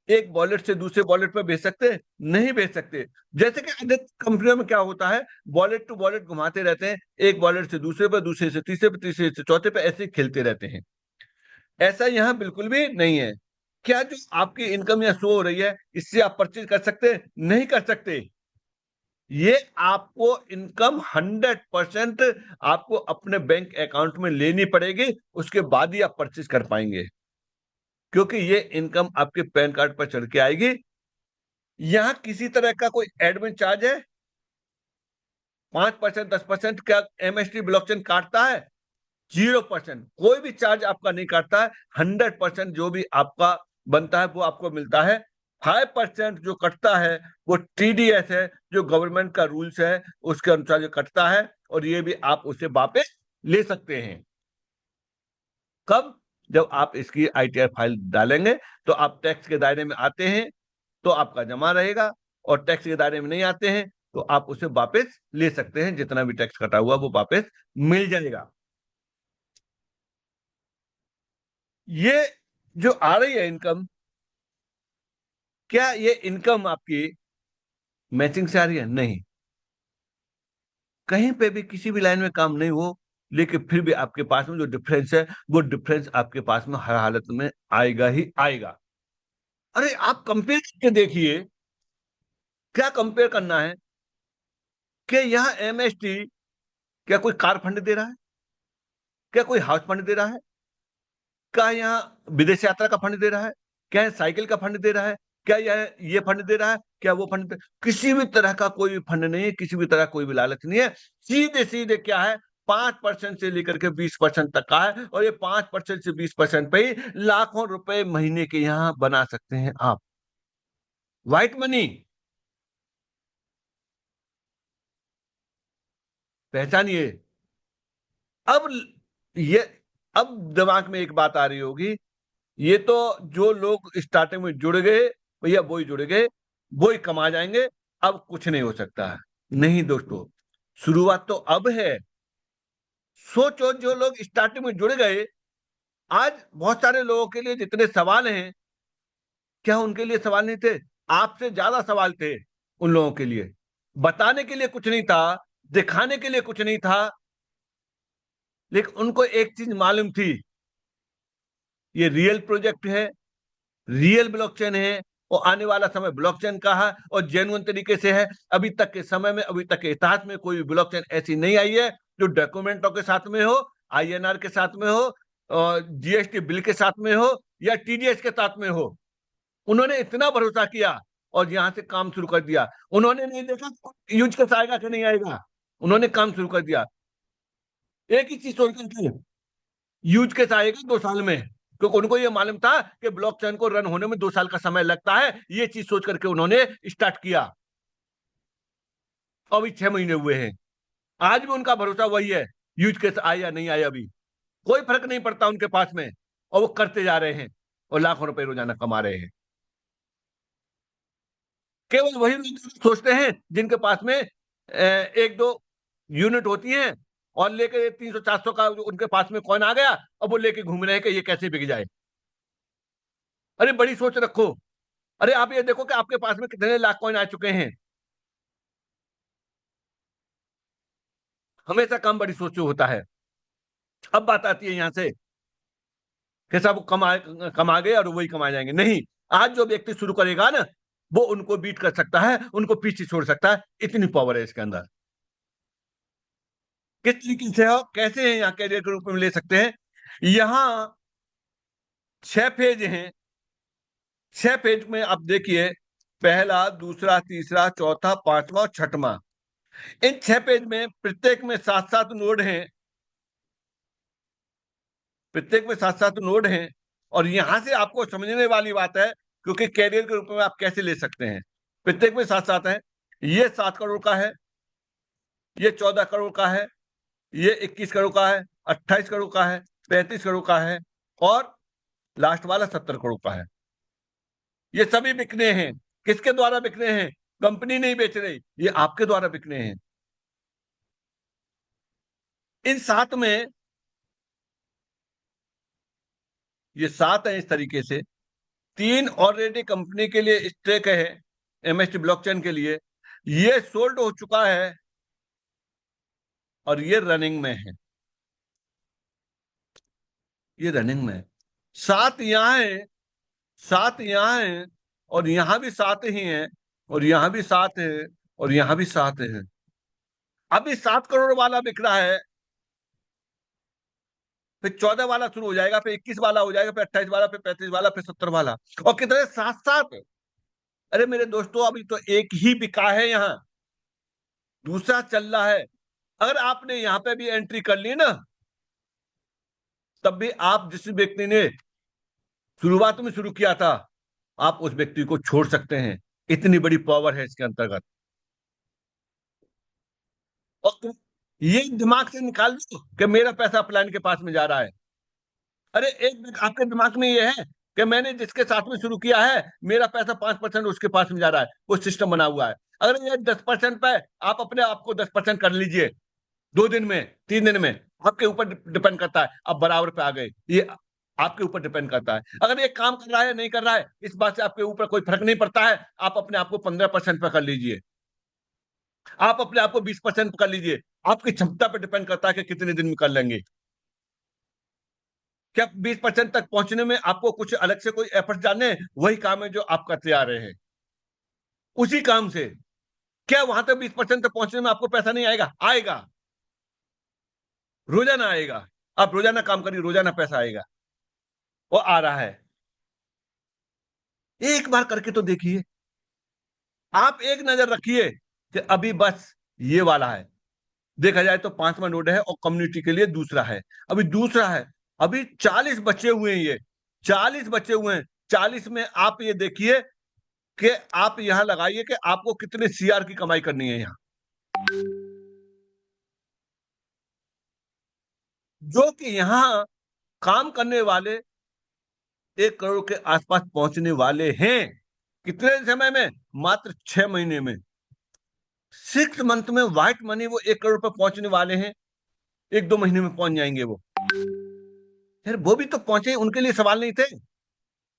एक वॉलेट से दूसरे वॉलेट पे भेज सकते हैं? नहीं भेज सकते। जैसे कि अन्य कंपनियों में क्या होता है, वॉलेट टू वॉलेट घुमाते रहते हैं, एक वॉलेट से दूसरे पे, दूसरे से तीसरे पे, तीसरे से चौथे पे, ऐसे ही खेलते रहते हैं। ऐसा यहाँ बिल्कुल भी नहीं है। क्या जो आपकी इनकम यहाँ शो हो रही है, इससे आप परचेज कर सकते हैं? नहीं कर सकते। ये आपको इनकम 100% आपको अपने बैंक अकाउंट में लेनी पड़ेगी, उसके बाद ही आप परचेज कर पाएंगे, क्योंकि ये इनकम आपके पैन कार्ड पर चढ़ के आएगी। यहां किसी तरह का कोई एडमिन चार्ज है? 5%, 10% क्या एमएसटी ब्लॉकचेन काटता है? 0%। कोई भी चार्ज आपका नहीं काटता है। 100% जो भी आपका बनता है वो आपको मिलता है। 5% जो कटता है वो टीडीएस है, जो गवर्नमेंट का रूल्स है उसके अनुसार जो कटता है, और ये भी आप उसे वापस ले सकते हैं। कब? जब आप इसकी आईटीआर फाइल डालेंगे तो आप टैक्स के दायरे में आते हैं तो आपका जमा रहेगा, और टैक्स के दायरे में नहीं आते हैं तो आप उसे वापस ले सकते हैं। जितना भी टैक्स कटा हुआ वो वापस मिल जाएगा। ये जो आ रही है इनकम, क्या ये इनकम आपकी मैचिंग से आ रही है? नहीं। कहीं पे भी किसी भी लाइन में काम नहीं हो, लेकिन फिर भी आपके पास में जो डिफरेंस है वो डिफरेंस आपके पास में हर हालत में आएगा ही आएगा। अरे आप कंपेयर करके देखिए। क्या कंपेयर करना है? कि यहाँ एमएसटी क्या कोई कार फंड दे रहा है? क्या कोई हाउस फंड दे रहा है? क्या यहाँ विदेश यात्रा का फंड दे रहा है? क्या यह साइकिल का फंड दे रहा है? क्या यह ये फंड दे रहा है? क्या वो फंड दे? किसी भी तरह का कोई भी फंड नहीं है, किसी भी तरह कोई भी लालच नहीं है। सीधे सीधे क्या है, 5% से लेकर के 20% तक का है, और ये 5% से 20% पे ही लाखों रुपए महीने के यहाँ बना सकते हैं आप। White money. पहचानिए। अब ये अब दिमाग में एक बात आ रही होगी, ये तो जो लोग स्टार्टिंग में जुड़ गए भैया वो ही जुड़ गए, वो ही कमा जाएंगे, अब कुछ नहीं हो सकता है। नहीं दोस्तों, शुरुआत तो अब है। सोचो, जो लोग स्टार्टिंग में जुड़ गए, आज बहुत सारे लोगों के लिए जितने सवाल हैं, क्या उनके लिए सवाल नहीं थे? आपसे ज्यादा सवाल थे उन लोगों के लिए। बताने के लिए कुछ नहीं था, दिखाने के लिए कुछ नहीं था, लेकिन उनको एक चीज मालूम थी, ये रियल प्रोजेक्ट है, रियल ब्लॉकचेन है, और आने वाला समय ब्लॉकचेन का है और जेन्युइन तरीके से है। अभी तक के समय में, अभी तक के इतिहास में कोई ब्लॉकचेन ऐसी नहीं आई है जो डॉक्यूमेंटों के साथ में हो, आईएनआर के साथ में हो, जीएसटी बिल के साथ में हो, या टीडीएस के साथ में हो। उन्होंने इतना भरोसा किया और यहां से काम शुरू कर दिया। उन्होंने नहीं देखा यूज कैसे आएगा कि नहीं आएगा, उन्होंने काम शुरू कर दिया। एक ही चीज सोच करके, यूज कैसे आएगा 2 साल में, क्योंकि उनको ये मालूम था कि ब्लॉकचेन को रन होने में 2 साल का समय लगता है। ये चीज सोच करके उन्होंने स्टार्ट किया। अभी 6 महीने हुए हैं, आज भी उनका भरोसा वही है। यूज केस आए या नहीं आए, अभी कोई फर्क नहीं पड़ता उनके पास में, और वो करते जा रहे हैं और लाखों रुपए रोजाना कमा रहे हैं। केवल वही लोग सोचते हैं जिनके पास में एक दो यूनिट होती हैं, और लेके 300 400 का जो उनके पास में कॉइन आ गया, अब वो लेके घूम रहे हैं कि ये कैसे बिक जाए। अरे बड़ी सोच रखो। अरे आप ये देखो कि आपके पास में कितने लाख कॉइन आ चुके हैं। हमेशा काम बड़ी सोच से होता है। अब बात आती है यहां से कि सब कमा गए और वही कमा जाएंगे। नहीं, आज जो व्यक्ति शुरू करेगा ना, वो उनको बीट कर सकता है, उनको पीछे छोड़ सकता है, इतनी पावर है इसके अंदर। किस तरीके से हो, कैसे हैं यहाँ कैरियर के रूप में ले सकते हैं? यहाँ 6 फेज हैं। 6 फेज में आप देखिए, पहला, दूसरा, तीसरा, चौथा, पांचवा और छठवां। इन 6 पेज में प्रत्येक में 7 7 नोड हैं। प्रत्येक में 7 7 नोड हैं। और यहां से आपको समझने वाली बात है, क्योंकि कैरियर के रूप में आप कैसे ले सकते हैं। प्रत्येक में 7 7 है। ये 7 करोड़ का है, ये 14 करोड़ का है, ये 21 करोड़ का है, 28 करोड़ का है, 35 करोड़ का है, और लास्ट वाला 70 करोड़ का है। ये सभी बिकने हैं। किसके द्वारा बिकने हैं? कंपनी नहीं बेच रही, ये आपके द्वारा बिकने हैं। इन 7 में, ये 7 है इस तरीके से। 3 ऑलरेडी कंपनी के लिए स्टेक है MST ब्लॉकचेन के लिए, ये सोल्ड हो चुका है और ये रनिंग में है, ये रनिंग में है। 7 यहाँ है, 7 यहाँ है, और यहां भी 7 ही है, और यहां भी 7 है, और यहां भी 7 है। अभी 7 करोड़ वाला बिक रहा है, फिर 14 वाला शुरू हो जाएगा, फिर 21 वाला हो जाएगा, फिर 28 वाला, फिर 35 वाला, फिर 70 वाला, और कितने, 7 7। अरे मेरे दोस्तों, अभी तो एक ही बिका है यहाँ, दूसरा चल रहा है। अगर आपने यहाँ पे भी एंट्री कर ली ना, तब भी आप जिस व्यक्ति ने शुरुआत में शुरू किया था, आप उस व्यक्ति को छोड़ सकते हैं। इतनी बड़ी पावर है इसके अंतर्गत। और तुम ये दिमाग से निकाल दो कि मेरा पैसा प्लान के पास में जा रहा है। अरे एक आपके दिमाग में ये है कि मैंने जिसके साथ में शुरू किया है, मेरा पैसा 5% उसके पास में जा रहा है, वो सिस्टम बना हुआ है। अगर ये 10% पे आप अपने आप को 10% कर लीजिए, 2 दिन में, 3 दिन में, आपके ऊपर डिपेंड करता है। आप बराबर पे आ गए, ये आपके ऊपर डिपेंड करता है। अगर ये काम कर रहा है नहीं कर रहा है, इस बात से आपके ऊपर कोई फर्क नहीं पड़ता है। आप अपने आप को 15% पे कर लीजिए, आप अपने आप को 20% कर लीजिए। आपकी क्षमता पर डिपेंड करता है कि कितने दिन में कर लेंगे। क्या 20% तक पहुंचने में आपको कुछ अलग से कोई एफर्ट डालने हैं? वही काम है जो आप करते आ रहे हैं, उसी काम से। क्या वहां तक 20% तक पहुंचने में आपको पैसा नहीं आएगा? आएगा, रोजाना आएगा। आप रोजाना काम करिए, रोजाना पैसा आएगा, वो आ रहा है। एक बार करके तो देखिए। आप एक नजर रखिए कि अभी बस ये वाला है, देखा जाए तो 5वां नोड है, और कम्युनिटी के लिए दूसरा है, अभी दूसरा है। अभी 40 बचे हुए हैं, ये 40 बचे हुए हैं। 40 में आप ये देखिए कि आप यहां लगाइए कि आपको कितने CR की कमाई करनी है यहां, जो कि यहां काम करने वाले 1 करोड़ के आसपास पहुंचने वाले हैं। कितने समय में? मात्र 6 महीने में, 6 मंथ में व्हाइट मनी वो 1 करोड़ पर पहुंचने वाले हैं। 1 2 महीने में पहुंच जाएंगे वो। फिर वो भी तो पहुंचे, उनके लिए सवाल नहीं थे?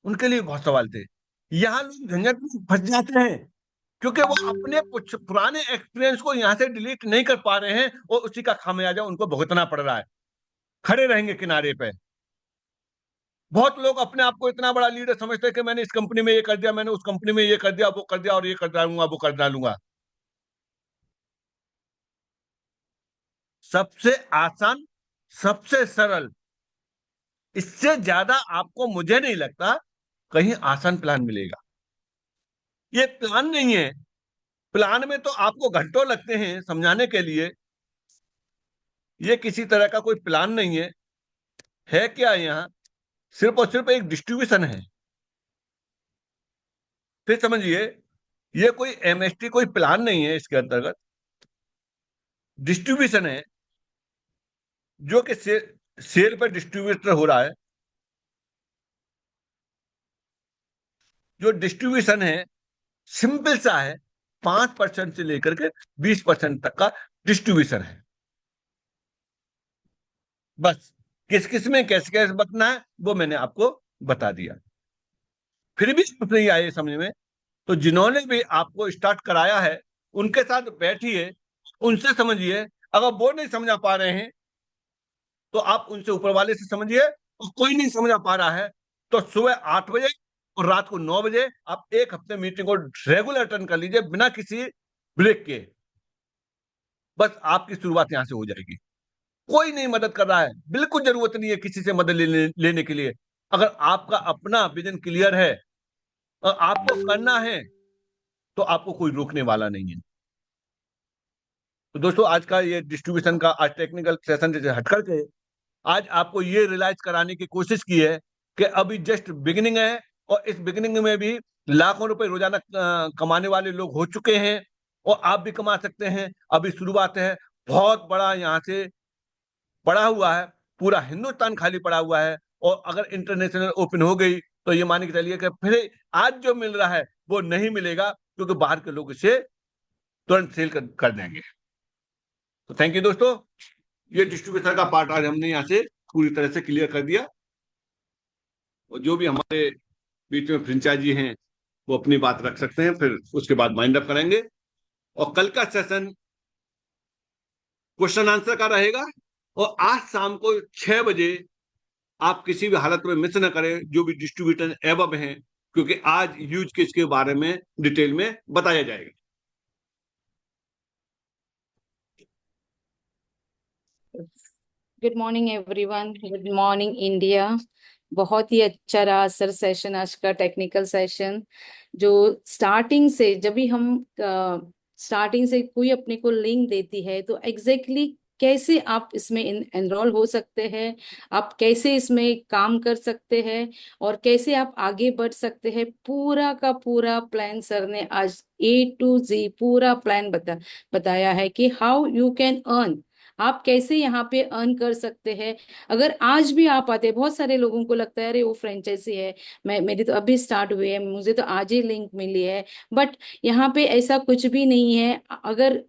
उनके लिए बहुत सवाल थे। यहाँ लोग झंझट में फंस जाते हैं, क्योंकि वो अपने कुछ पुराने एक्सपीरियंस को यहाँ से डिलीट नहीं कर पा रहे हैं, और उसी का खामियाजा उनको भुगतना पड़ रहा है। खड़े रहेंगे किनारे पे। बहुत लोग अपने आप को इतना बड़ा लीडर समझते हैं कि मैंने इस कंपनी में ये कर दिया, मैंने उस कंपनी में ये कर दिया, वो कर दिया, और ये कर डालूंगा, वो कर डालूंगा। सबसे आसान, सबसे सरल, इससे ज्यादा आपको मुझे नहीं लगता कहीं आसान प्लान मिलेगा। ये प्लान नहीं है। प्लान में तो आपको घंटों लगते हैं समझाने के लिए। ये किसी तरह का कोई प्लान नहीं है क्या यहाँ? सिर्फ और सिर्फ एक डिस्ट्रीब्यूशन है। फिर समझिए, ये कोई MST कोई प्लान नहीं है, इसके अंतर्गत डिस्ट्रीब्यूशन है, जो कि सेल पर डिस्ट्रीब्यूटर हो रहा है। जो डिस्ट्रीब्यूशन है सिंपल सा है, 5% से लेकर के 20% तक का डिस्ट्रीब्यूशन है। बस किस किस में कैसे कैसे बतना है वो मैंने आपको बता दिया। फिर भी कुछ नहीं आए समझ में, तो जिन्होंने भी आपको स्टार्ट कराया है, उनके साथ बैठिए, उनसे समझिए। अगर वो नहीं समझा पा रहे हैं, तो आप उनसे ऊपर वाले से समझिए। और कोई नहीं समझा पा रहा है, तो सुबह 8 बजे और रात को 9 बजे आप 1 हफ्ते मीटिंग को रेगुलर अटेंड कर लीजिए, बिना किसी ब्रेक के। बस आपकी शुरुआत यहां से हो जाएगी। कोई नहीं मदद कर रहा है, बिल्कुल जरूरत नहीं है किसी से मदद लेने के लिए। अगर आपका अपना विजन क्लियर है और आपको करना है, तो आपको कोई रोकने वाला नहीं है। तो दोस्तों, आज का ये डिस्ट्रीब्यूशन का आज टेक्निकल सेशन से हट करके आज आपको ये रियलाइज कराने की कोशिश की है कि अभी जस्ट बिगिनिंग है, और इस बिगिनिंग में भी लाखों रुपए रोजाना कमाने वाले लोग हो चुके हैं, और आप भी कमा सकते हैं। अभी शुरुआत है, बहुत बड़ा यहाँ से पड़ा हुआ है, पूरा हिंदुस्तान खाली पड़ा हुआ है। और अगर इंटरनेशनल ओपन हो गई, तो ये मान के चलिए कि फिर आज जो मिल रहा है वो नहीं मिलेगा, क्योंकि बाहर के लोग इसे तुरंत सेल कर देंगे। तो थैंक यू दोस्तों, ये डिस्ट्रीब्यूटर का पार्ट आज हमने यहाँ से पूरी तरह से क्लियर कर दिया। और जो भी हमारे बीच में फ्रेंचाइजी हैं वो अपनी बात रख सकते हैं, फिर उसके बाद माइंड अप करेंगे। और कल का सेशन क्वेश्चन आंसर का रहेगा। और आज शाम को 6 बजे आप किसी भी हालत में मिस ना करें, जो भी डिस्ट्रीब्यूटर एवब हैं, क्योंकि आज यूज केस के बारे में डिटेल में बताया जाएगा। Good morning everyone, good morning India. बहुत ही अच्छा रहा सर सेशन, आज का टेक्निकल सेशन। जो स्टार्टिंग से, जब भी हम स्टार्टिंग से कोई अपने को लिंक देती है तो एग्जैक्टली कैसे आप इसमें एनरोल हो सकते हैं, आप कैसे इसमें काम कर सकते हैं और कैसे आप आगे बढ़ सकते हैं, पूरा का पूरा प्लान सर ने आज A to Z पूरा प्लान बताया है कि हाउ यू कैन अर्न, आप कैसे यहाँ पे अर्न कर सकते हैं। अगर आज भी आप आते हैं, बहुत सारे लोगों को लगता है अरे वो फ्रेंचाइजी है, मैं मेरी तो अभी स्टार्ट हुई है, मुझे तो आज ही लिंक मिली है। बट यहाँ पे ऐसा कुछ भी नहीं है। अगर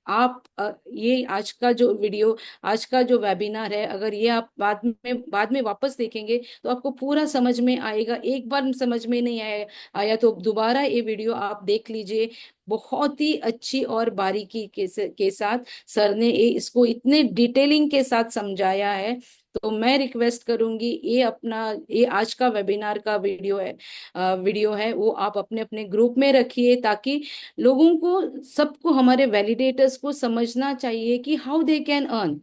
आप ये आज का जो वीडियो, आज का जो वेबिनार है, अगर ये आप बाद में वापस देखेंगे तो आपको पूरा समझ में आएगा। एक बार समझ में नहीं आया तो दोबारा ये वीडियो आप देख लीजिए। बहुत ही अच्छी और बारीकी के साथ सर ने इसको इतने डिटेलिंग के साथ समझाया है। तो मैं रिक्वेस्ट करूंगी, ये आज का वेबिनार का वीडियो है वो आप अपने अपने ग्रुप में रखिए, ताकि लोगों को, सबको, हमारे वैलिडेटर्स को समझना चाहिए कि हाउ दे कैन अर्न।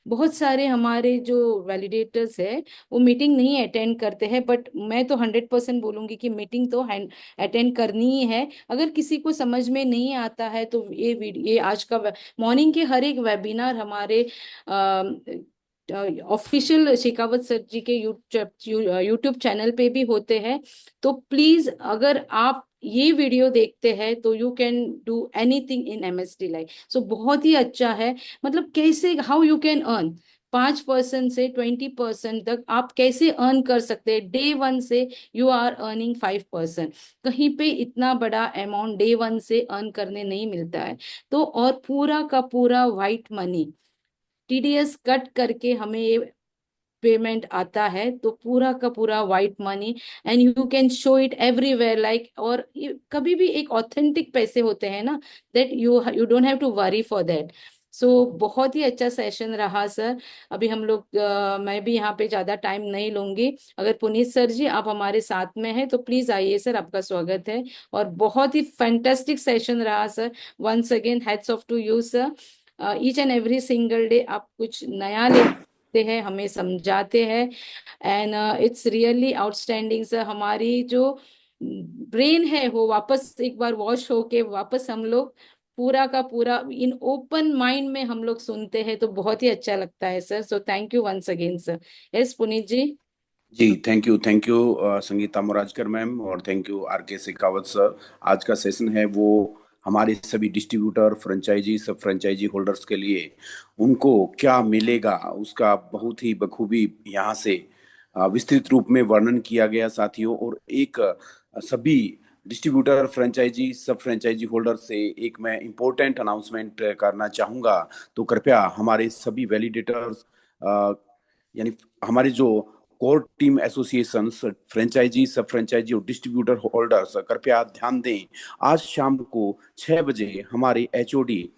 बहुत सारे हमारे जो वैलिडेटर्स है वो मीटिंग नहीं अटेंड करते हैं, बट मैं तो 100% बोलूंगी कि मीटिंग तो अटेंड करनी ही है। अगर किसी को समझ में नहीं आता है तो ये आज का मॉर्निंग के हर एक वेबिनार हमारे ऑफिशियल शेखावत सर जी के यूट्यूब चैनल पे भी होते हैं। तो प्लीज, अगर आप ये वीडियो देखते हैं तो you can do anything in MSD life. So बहुत ही अच्छा है। मतलब कैसे, हाउ यू कैन अर्न, 5% से 20% तक आप कैसे अर्न कर सकते हैं। डे 1 से यू आर अर्निंग 5%। कहीं पे इतना बड़ा अमाउंट डे 1 से अर्न करने नहीं मिलता है। तो और पूरा का पूरा व्हाइट मनी, TDS कट करके हमें ये पेमेंट आता है, तो पूरा का पूरा white money, and you can show it everywhere like. और कभी भी एक ऑथेंटिक पैसे होते हैं ना, that you don't have to worry for that. So बहुत ही अच्छा सेशन रहा सर। अभी हम लोग मैं भी यहाँ पे ज्यादा टाइम नहीं लूंगी। अगर पुनीत सर जी आप हमारे साथ में हैं तो प्लीज आइए सर, आपका स्वागत है। और बहुत ही फैंटास्टिक सेशन रहा sir. Once again hats off to you sir. Each and every single day आप कुछ नया लेते हैं, हमें समझाते हैं, and it's really outstanding sir. हमारी जो ब्रेन है वो वापस एक बार वॉश होके वापस हम लोग पूरा का पूरा इन ओपन माइंड में हम लोग सुनते हैं, तो बहुत ही अच्छा लगता है sir. So thank you once again sir. Yes Puneet ji. जी, thank you Sangeeta Morajkar ma'am, और thank you RK Shekhawat sir. आज का सेशन है वो हमारे सभी डिस्ट्रीब्यूटर, फ्रेंचाइजी, सब फ्रेंचाइजी होल्डर्स के लिए उनको क्या मिलेगा उसका बहुत ही बखूबी यहाँ से विस्तृत रूप में वर्णन किया गया साथियों। और एक सभी डिस्ट्रीब्यूटर, फ्रेंचाइजी, सब फ्रेंचाइजी होल्डर से एक मैं इम्पोर्टेंट अनाउंसमेंट करना चाहूँगा। तो कृपया हमारे सभी वैलिडेटर्स, यानी हमारे जो कोर टीम एसोसिएशन, फ्रेंचाइजी, सब फ्रेंचाइजी और डिस्ट्रीब्यूटर होल्डर्स, कृपया ध्यान दें। आज शाम को 6 बजे हमारे HOD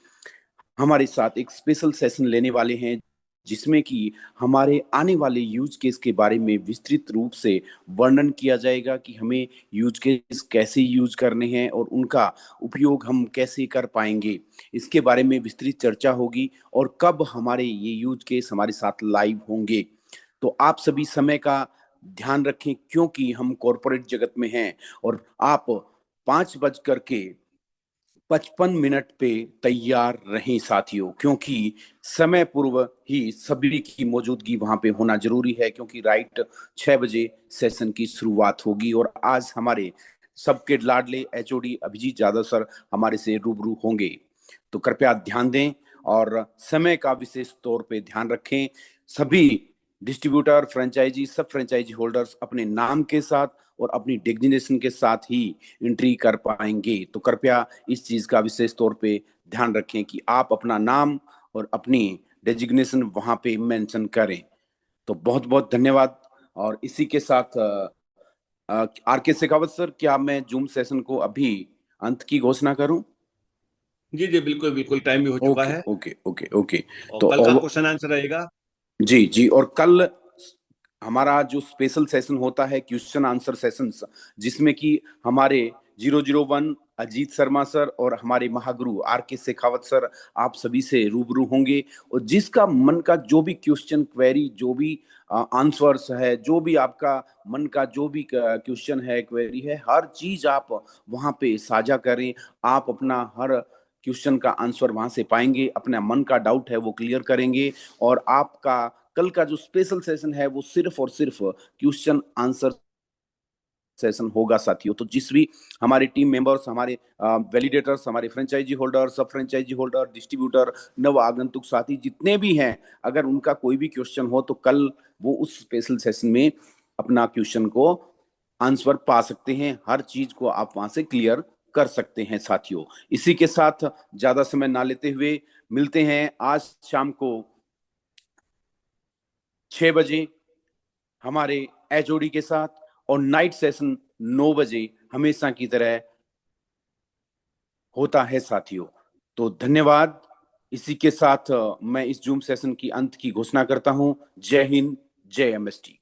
हमारे साथ एक स्पेशल सेशन लेने वाले हैं, जिसमें कि हमारे आने वाले यूज केस के बारे में विस्तृत रूप से वर्णन किया जाएगा कि हमें यूज केस कैसे यूज करने हैं और उनका उपयोग हम कैसे कर पाएंगे। इसके बारे में विस्तृत चर्चा होगी और कब हमारे ये यूज केस हमारे साथ लाइव होंगे। तो आप सभी समय का ध्यान रखें, क्योंकि हम कॉरपोरेट जगत में हैं। और आप 5:55 पे तैयार रहें साथियों, क्योंकि समय पूर्व ही सभी की मौजूदगी वहां पे होना जरूरी है, क्योंकि राइट 6 बजे सेशन की शुरुआत होगी। और आज हमारे सबके लाडले HOD अभिजीत यादव सर हमारे से रूबरू होंगे। तो कृपया ध्यान दें और समय का विशेष तौर पे ध्यान रखें। सभी डिस्ट्रीब्यूटर, फ्रेंचाइजी, सब फ्रेंचाइजी होल्डर्स अपने नाम के साथ और अपनी डेजिग्नेशन के साथ ही एंट्री कर पाएंगे। तो कृपया इस चीज का विशेष तौर पे ध्यान रखें कि आप अपना नाम और अपनी डेजिग्नेशन वहां पे मेंशन करें। तो बहुत बहुत धन्यवाद। और इसी के साथ आर के शेखावत सर, क्या मैं जूम सेशन को अभी अंत की घोषणा करूं? जी जी, बिल्कुल बिल्कुल, टाइम भी हो चुका ओके है। Okay okay okay. और तो कल का क्वेश्चन आंसर रहेगा। जी जी, और कल हमारा जो स्पेशल सेशन होता है, क्वेश्चन आंसर सेशंस, जिसमें कि हमारे 001 अजीत शर्मा सर और हमारे महागुरु आर के शेखावत सर आप सभी से रूबरू होंगे, और जिसका मन का जो भी क्वेश्चन, क्वेरी, जो भी आंसर्स है, जो भी आपका मन का जो भी क्वेश्चन है, क्वेरी है, हर चीज आप वहां पे साझा करें। आप अपना हर क्वेश्चन का आंसर वहां से पाएंगे, अपना मन का डाउट है वो क्लियर करेंगे, और आपका कल का जो स्पेशल सेशन है वो सिर्फ और सिर्फ क्वेश्चन आंसर सेशन होगा साथियों। तो जिस भी हमारे टीम मेंबर्स, हमारे वैलिडेटर्स, हमारे फ्रेंचाइजी होल्डर, सब फ्रेंचाइजी होल्डर, डिस्ट्रीब्यूटर, नव आगंतुक साथी जितने भी हैं, अगर उनका कोई भी क्वेश्चन हो तो कल वो उस स्पेशल सेशन में अपना क्वेश्चन को आंसर पा सकते हैं। हर चीज को आप वहां से क्लियर कर सकते हैं साथियों। इसी के साथ ज्यादा समय ना लेते हुए मिलते हैं आज शाम को 6 बजे हमारे एचओडी के साथ, और नाइट सेशन 9 बजे हमेशा की तरह होता है साथियों। तो धन्यवाद। इसी के साथ मैं इस जूम सेशन की अंत की घोषणा करता हूं। जय हिंद, जय एमएसटी।